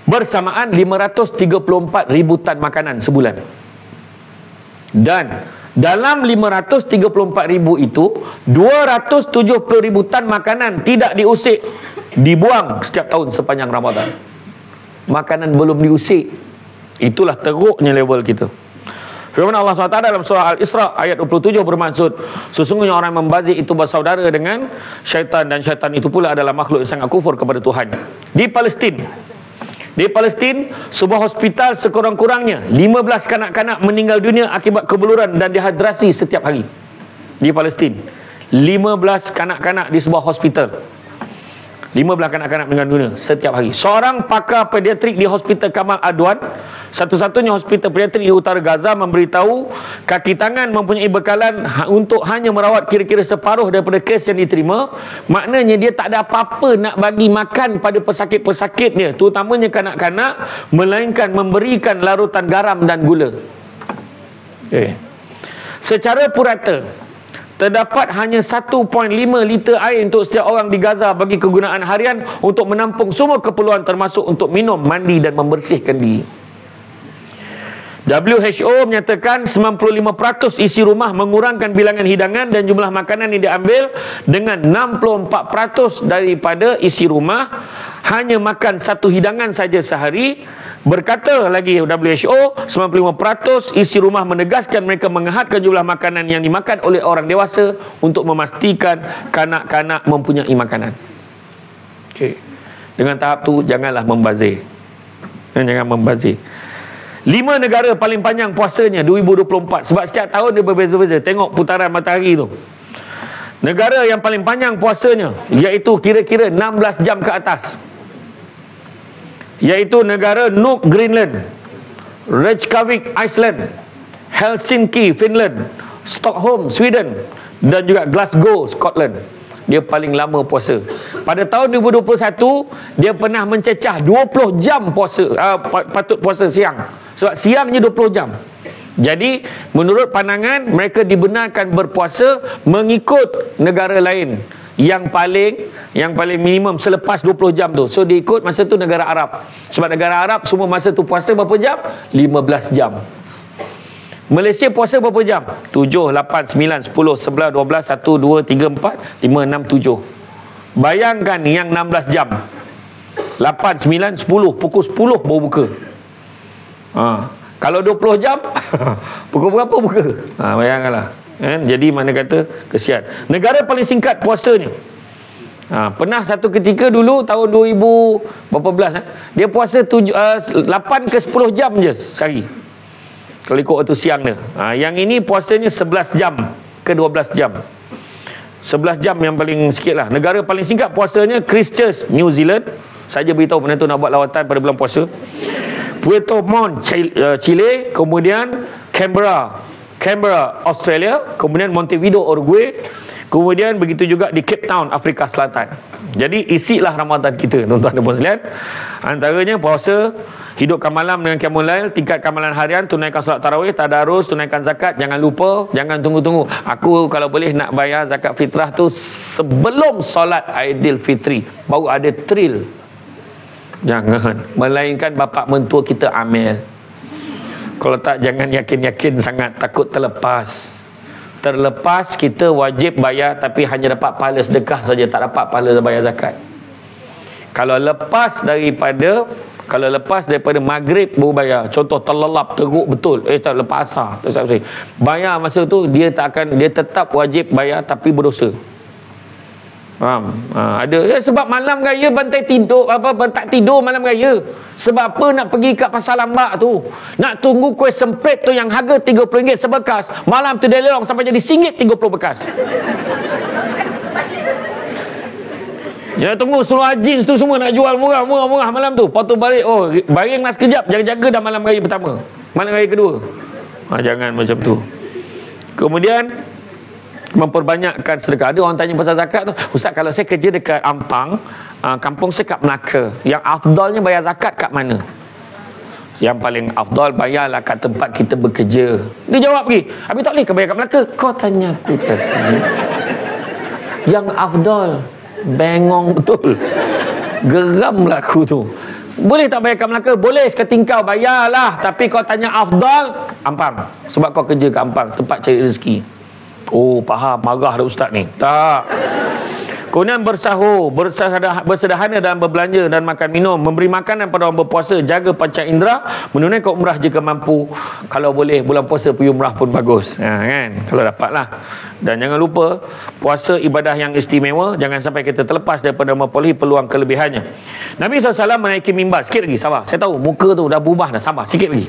Bersamaan 534,000 tan makanan sebulan. Dan dalam 534,000 itu, 270,000 tan makanan tidak diusik, dibuang setiap tahun sepanjang Ramadan. Makanan belum diusik. Itulah teruknya level kita. Firman Allah SWT dalam surah Al-Isra ayat 27 bermaksud, sesungguhnya orang yang membazir itu bersaudara dengan syaitan, dan syaitan itu pula adalah makhluk yang sangat kufur kepada Tuhan. Di Palestin, sebuah hospital sekurang-kurangnya 15 kanak-kanak meninggal dunia akibat kebeluran dan dehidrasi setiap hari. Di Palestin, 15 kanak-kanak di sebuah hospital. 15 kanak-kanak meninggal dunia setiap hari. Seorang pakar pediatrik di Hospital Kamal Adwan, satu-satunya hospital pediatrik di utara Gaza, memberitahu kaki tangan mempunyai bekalan untuk hanya merawat kira-kira separuh daripada kes yang diterima. Maknanya dia tak ada apa-apa nak bagi makan pada pesakit-pesakitnya, terutamanya kanak-kanak, melainkan memberikan larutan garam dan gula. Secara purata, terdapat hanya 1.5 liter air untuk setiap orang di Gaza bagi kegunaan harian untuk menampung semua keperluan, termasuk untuk minum, mandi dan membersihkan diri. WHO menyatakan 95% isi rumah mengurangkan bilangan hidangan dan jumlah makanan yang diambil, dengan 64% daripada isi rumah hanya makan satu hidangan saja sehari. Berkata lagi WHO, 95% isi rumah menegaskan mereka menghadkan jumlah makanan yang dimakan oleh orang dewasa untuk memastikan kanak-kanak mempunyai makanan. Dengan tahap tu, janganlah membazir. Jangan membazir. 5 negara paling panjang puasanya 2024. Sebab setiap tahun dia berbeza-beza. Tengok putaran matahari tu. Negara yang paling panjang puasanya, iaitu kira-kira 16 jam ke atas, iaitu negara Nuuk, Greenland, Reykjavik, Iceland, Helsinki, Finland, Stockholm, Sweden, dan juga Glasgow, Scotland. Dia paling lama puasa. Pada tahun 2021, dia pernah mencecah 20 jam puasa, patut puasa siang. Sebab siangnya 20 jam. Jadi, menurut pandangan, mereka dibenarkan berpuasa mengikut negara lain yang paling minimum selepas 20 jam tu. So dia ikut masa tu negara Arab. Sebab negara Arab semua masa tu puasa berapa jam? 15 jam. Malaysia puasa berapa jam? 7, 8, 9, 10, 11, 12, 1, 2, 3, 4, 5, 6, 7. Bayangkan yang 16 jam. 8, 9, 10. Pukul 10 baru buka. Kalau 20 jam pukul berapa buka? Bayangkanlah. Jadi mana kata kesian. Negara paling singkat puasanya, pernah satu ketika dulu tahun 2000 berapa belas, dia puasa 8 ke 10 jam je sehari, kalau ikut waktu siang dia. Yang ini puasanya 11 jam ke 12 jam. 11 jam yang paling sikit lah. Negara paling singkat puasanya Christchurch, New Zealand. Saya beritahu benda tu nak buat lawatan pada bulan puasa. Puerto Montt, Chile. Kemudian Canberra, Australia. Kemudian Montevideo, Uruguay. Kemudian begitu juga di Cape Town, Afrika Selatan. Jadi isilah Ramadan kita, tuan-tuan dan puan sekalian. Antaranya puasa, hidupkan malam dengan qiyamul lail, tingkatkan amalan harian, tunaikan solat tarawih, tadarus, tunaikan zakat. Jangan lupa, jangan tunggu-tunggu. Aku kalau boleh nak bayar zakat fitrah tu sebelum solat Aidilfitri, baru ada thrill. Jangan, melainkan bapa mentua kita amil. Kalau tak, jangan yakin-yakin sangat, takut terlepas. Terlepas, kita wajib bayar, tapi hanya dapat pahala sedekah saja, tak dapat pahala bayar zakat. Kalau lepas daripada maghrib baru bayar, contoh terlelap, teruk betul, tak lepas asar, bayar masa tu, dia tetap wajib bayar tapi berdosa. Faham? Ada sebab malam raya bantai tidur, tak tidur malam raya. Sebab apa? Nak pergi kat pasar lambak tu, nak tunggu kuih semprit tu yang harga RM30 sebekas, malam tu dia lelong sampai jadi RM1.30 bekas. Jangan tunggu seluar jeans tu semua nak jual murah malam tu. Lepas tu balik, oh baring mas kejap, jaga-jaga dah malam raya pertama, malam raya kedua. Jangan macam tu. Kemudian memperbanyakkan sedekah. Ada orang tanya pasal zakat tu, Ustaz, kalau saya kerja dekat Ampang, kampung saya kat Melaka, yang afdalnya bayar zakat kat mana? Yang paling afdal bayarlah kat tempat kita bekerja. Dia jawab pergi, habis tak boleh ke bayar kat Melaka? Kau tanya aku tadi. Yang afdal, bengong betul. Geramlah aku tu. Boleh tak bayar kat Melaka? Boleh, seketingkau bayarlah. Tapi kau tanya afdal, Ampang. Sebab kau kerja kat Ampang, tempat cari rezeki. Oh, faham, marah dah ustaz ni. Tak. Kemudian bersahur, bersedahana dalam berbelanja dan makan minum, memberi makanan pada orang berpuasa, jaga panca indera, menunaikan umrah jika mampu. Kalau boleh bulan puasa pergi umrah pun bagus. Kan? Kalau dapatlah. Dan jangan lupa, puasa ibadah yang istimewa, jangan sampai kita terlepas daripada memperoleh peluang kelebihannya. Nabi SAW menaiki mimbar. Sikit lagi, sabar. Saya tahu muka tu dah berubah dah, sabar sikit lagi.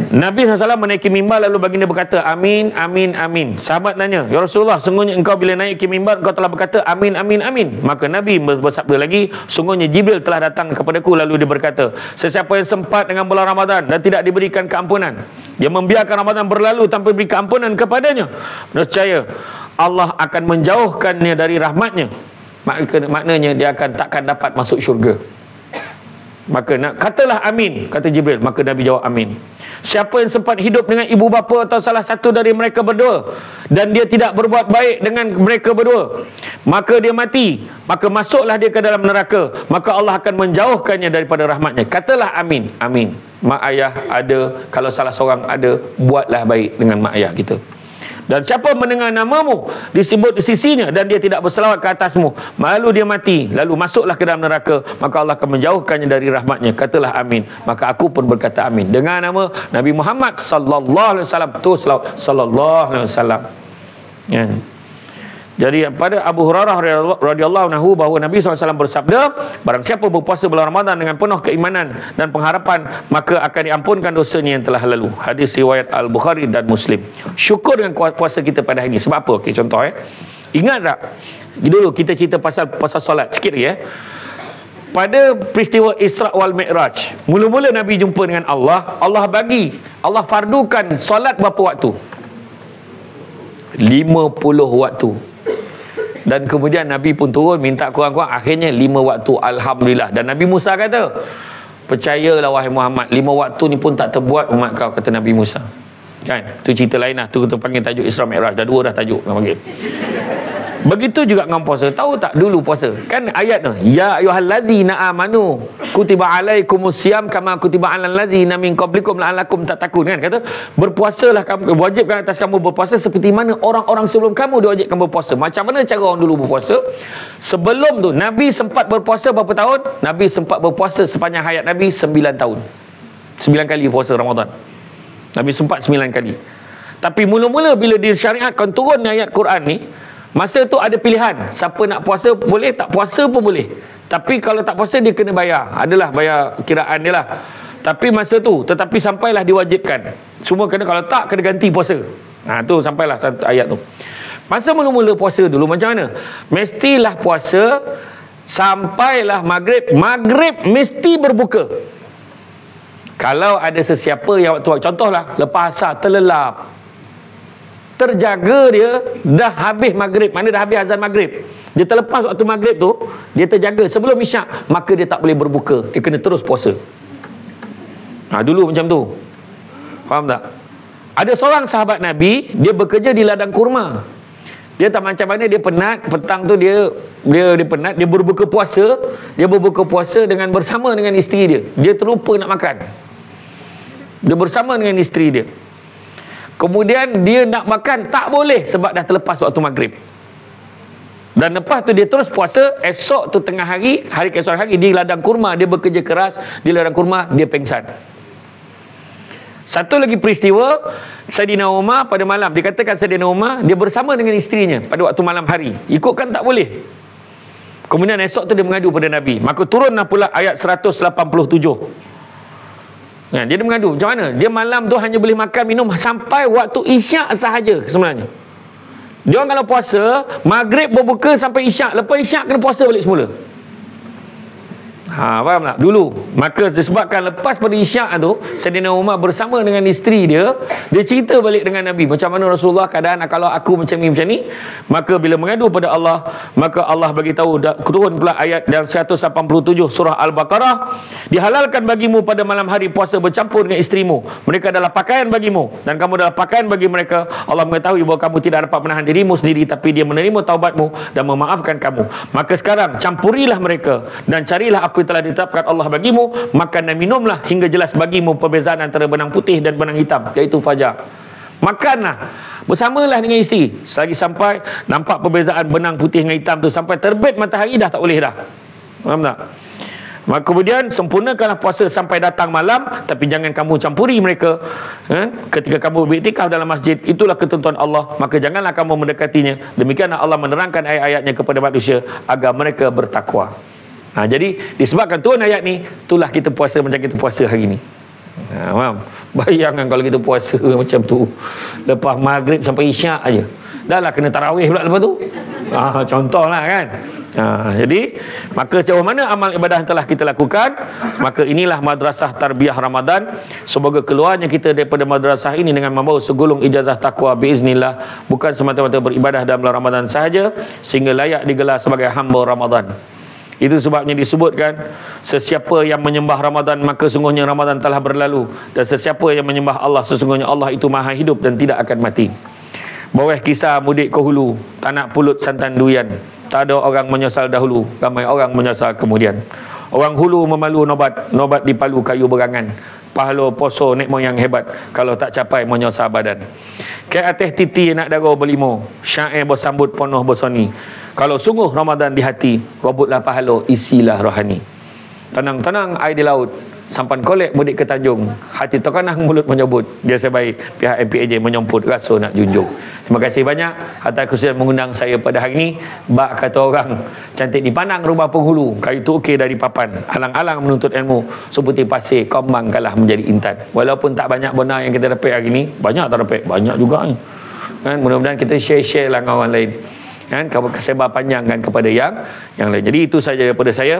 Nabi SAW menaiki mimbar, lalu baginda berkata, amin, amin, amin. Sahabat tanya, ya Rasulullah, sungguhnya engkau bila naik ke mimbar, engkau telah berkata, amin, amin, amin. Maka Nabi bersabda lagi, sungguhnya Jibril telah datang kepadaku, lalu dia berkata, sesiapa yang sempat dengan bulan Ramadan dan tidak diberikan keampunan, dia membiarkan Ramadan berlalu tanpa beri keampunan kepadanya, nescaya Allah akan menjauhkannya dari rahmatnya. Maknanya dia akan takkan dapat masuk syurga. Maka katalah amin, kata Jibril. Maka Nabi jawab amin. Siapa yang sempat hidup dengan ibu bapa atau salah satu dari mereka berdua, dan dia tidak berbuat baik dengan mereka berdua, maka dia mati, maka masuklah dia ke dalam neraka, maka Allah akan menjauhkannya daripada rahmatnya. Katalah amin, amin. Mak ayah ada, kalau salah seorang ada, buatlah baik dengan mak ayah kita. Dan siapa mendengar namamu disebut di sisinya dan dia tidak berselawat ke atasmu, lalu dia mati, lalu masuklah ke dalam neraka, maka Allah akan menjauhkannya dari rahmatnya. Katalah amin. Maka aku pun berkata amin. Dengan nama Nabi Muhammad sallallahu alaihi wasallam, tu sallallahu alaihi wasallam. Ya. Jadi pada Abu Hurairah radhiyallahu anhu bahawa Nabi SAW bersabda, barang siapa berpuasa bulan Ramadan dengan penuh keimanan dan pengharapan, maka akan diampunkan dosanya yang telah lalu. Hadis riwayat Al-Bukhari dan Muslim. Syukur dengan puasa kita pada hari ini. Sebab apa? Okay, contoh ingat tak? Dulu kita cerita pasal solat sikit lagi Pada peristiwa Isra' wal Mi'raj, mula-mula Nabi jumpa dengan Allah. Allah fardukan solat berapa waktu? 50 waktu. Dan kemudian Nabi pun turun minta kurang-kurang, akhirnya 5 waktu. Alhamdulillah. Dan Nabi Musa kata, percayalah wahai Muhammad, 5 waktu ni pun tak terbuat umat kau, kata Nabi Musa. Kan? Tu cerita lain lah. Tu kita panggil tajuk Isra' Mi'raj. Dah 2 dah tajuk kita panggil. Begitu juga dengan puasa. Tahu tak dulu puasa? Kan ayat tu, ya ayyuhallazina amanu kutiba alaikumusiyam kama kutiba alal ladzina min qablikum la'allakum tattaqun. Kan kata, berpuasalah kamu, wajibkan atas kamu berpuasa seperti mana orang-orang sebelum kamu diwajibkan berpuasa. Macam mana cara orang dulu berpuasa? Sebelum tu Nabi sempat berpuasa berapa tahun? Nabi sempat berpuasa sepanjang hayat Nabi 9 tahun. 9 kali puasa Ramadan. Nabi sempat 9 kali. Tapi mula-mula bila disyariatkan turun ayat Quran ni, masa tu ada pilihan. Siapa nak puasa boleh, tak puasa pun boleh. Tapi kalau tak puasa dia kena bayar. Adalah bayar kiraan dia lah. Tapi masa tu, tetapi sampailah diwajibkan. Semua kena, kalau tak kena ganti puasa. Tu sampailah satu ayat tu. Masa mula-mula puasa dulu macam mana? Mestilah puasa sampailah maghrib. Maghrib mesti berbuka. Kalau ada sesiapa yang waktu, contohlah lepas asar terlelap, terjaga dia dah habis maghrib, mana dah habis azan maghrib, dia terlepas waktu maghrib tu, dia terjaga sebelum isyak, maka dia tak boleh berbuka, dia kena terus puasa. Dulu macam tu. Faham tak? Ada seorang sahabat Nabi, dia bekerja di ladang kurma. Dia tak macam mana, dia penat, petang tu dia penat, dia berbuka puasa dengan bersama dengan isteri dia. Dia terlupa nak makan. Dia bersama dengan isteri dia. Kemudian dia nak makan, tak boleh sebab dah terlepas waktu maghrib. Dan lepas tu dia terus puasa. Esok tu tengah hari keesokan hari, di ladang kurma, dia bekerja keras di ladang kurma, dia pengsan. Satu lagi peristiwa, Saidina Umar pada malam, dikatakan Saidina Umar dia bersama dengan isterinya pada waktu malam hari. Ikutkan tak boleh. Kemudian esok tu dia mengadu pada Nabi. Maka turunlah pula ayat 187. Dia mengadu macam mana? Dia malam tu hanya boleh makan minum sampai waktu isyak sahaja sebenarnya. Dia orang kalau puasa, maghrib berbuka sampai isyak, lepas isyak kena puasa balik semula. Faham tak? Dulu. Maka disebabkan lepas pada isyak tu, Sayyidina Umar bersama dengan isteri dia cerita balik dengan Nabi. Macam mana Rasulullah keadaan kalau aku macam ni. Maka bila mengadu pada Allah, maka Allah bagi tahu, turun pula ayat dalam 187 surah Al-Baqarah. Dihalalkan bagimu pada malam hari puasa bercampur dengan isterimu. Mereka adalah pakaian bagimu dan kamu adalah pakaian bagi mereka. Allah mengetahui bahawa kamu tidak dapat menahan dirimu sendiri, tapi Dia menerima taubatmu dan memaafkan kamu. Maka sekarang campurilah mereka dan carilah apa yang telah ditetapkan Allah bagimu, makan dan minumlah hingga jelas bagimu perbezaan antara benang putih dan benang hitam, iaitu fajar. Makanlah bersamalah dengan isteri selagi sampai nampak perbezaan benang putih dengan hitam tu, sampai terbit matahari dah tak boleh dah. Faham tak? Maka kemudian sempurnakanlah puasa sampai datang malam, tapi jangan kamu campuri mereka ketika kamu beriktikaf dalam masjid. Itulah ketentuan Allah, maka janganlah kamu mendekatinya. Demikianlah Allah menerangkan ayat-ayatnya kepada manusia agar mereka bertakwa. Jadi disebabkan turun ayat ni, itulah kita puasa macam kita puasa hari ni. Faham? Bayangkan kalau kita puasa macam tu, lepas maghrib sampai isyak aja, dah lah kena tarawih pula lepas tu. Contohlah kan. Jadi maka sejauh mana amal ibadah yang telah kita lakukan, maka inilah madrasah tarbiyah Ramadan. Semoga keluarnya kita daripada madrasah ini dengan membawa segulung ijazah takwa biiznillah, bukan semata-mata beribadah dalam bulan Ramadan sahaja, sehingga layak digelar sebagai hamba Ramadan. Itu sebabnya disebutkan, sesiapa yang menyembah Ramadan, maka sungguhnya Ramadan telah berlalu, dan sesiapa yang menyembah Allah, sesungguhnya Allah itu maha hidup dan tidak akan mati. Bawah kisah mudik ke hulu, tak nak pulut santan durian. Tak ada orang menyesal dahulu, ramai orang menyesal kemudian. Orang hulu memalu nobat dipalu kayu berangan. Pahala poso nek moyang hebat, kalau tak capai menyesal badan. Ke atas titi nak darah berlimo, syair bersambut penuh bersoni. Kalau sungguh Ramadan di hati, robotlah pahala, isilah rohani. Tenang-tenang air di laut, sampan kolek mudik ke Tanjung. Hati terkenang mulut menyebut, biasa baik pihak MPAJ menyomput rasa nak junjung. Terima kasih banyak atas kesudian mengundang saya pada hari ini. Bak kata orang, cantik dipandang rumah penghulu, kayu tu okey dari papan. Alang-alang menuntut ilmu, seperti pasir kembang kalah menjadi intan. Walaupun tak banyak benar yang kita dapat hari ini, banyak tak dapat, banyak juga ni. Kan, mudah-mudahan kita share lah dengan orang lain. Kan, sebar panjangkan kepada yang lain. Jadi itu saja daripada saya.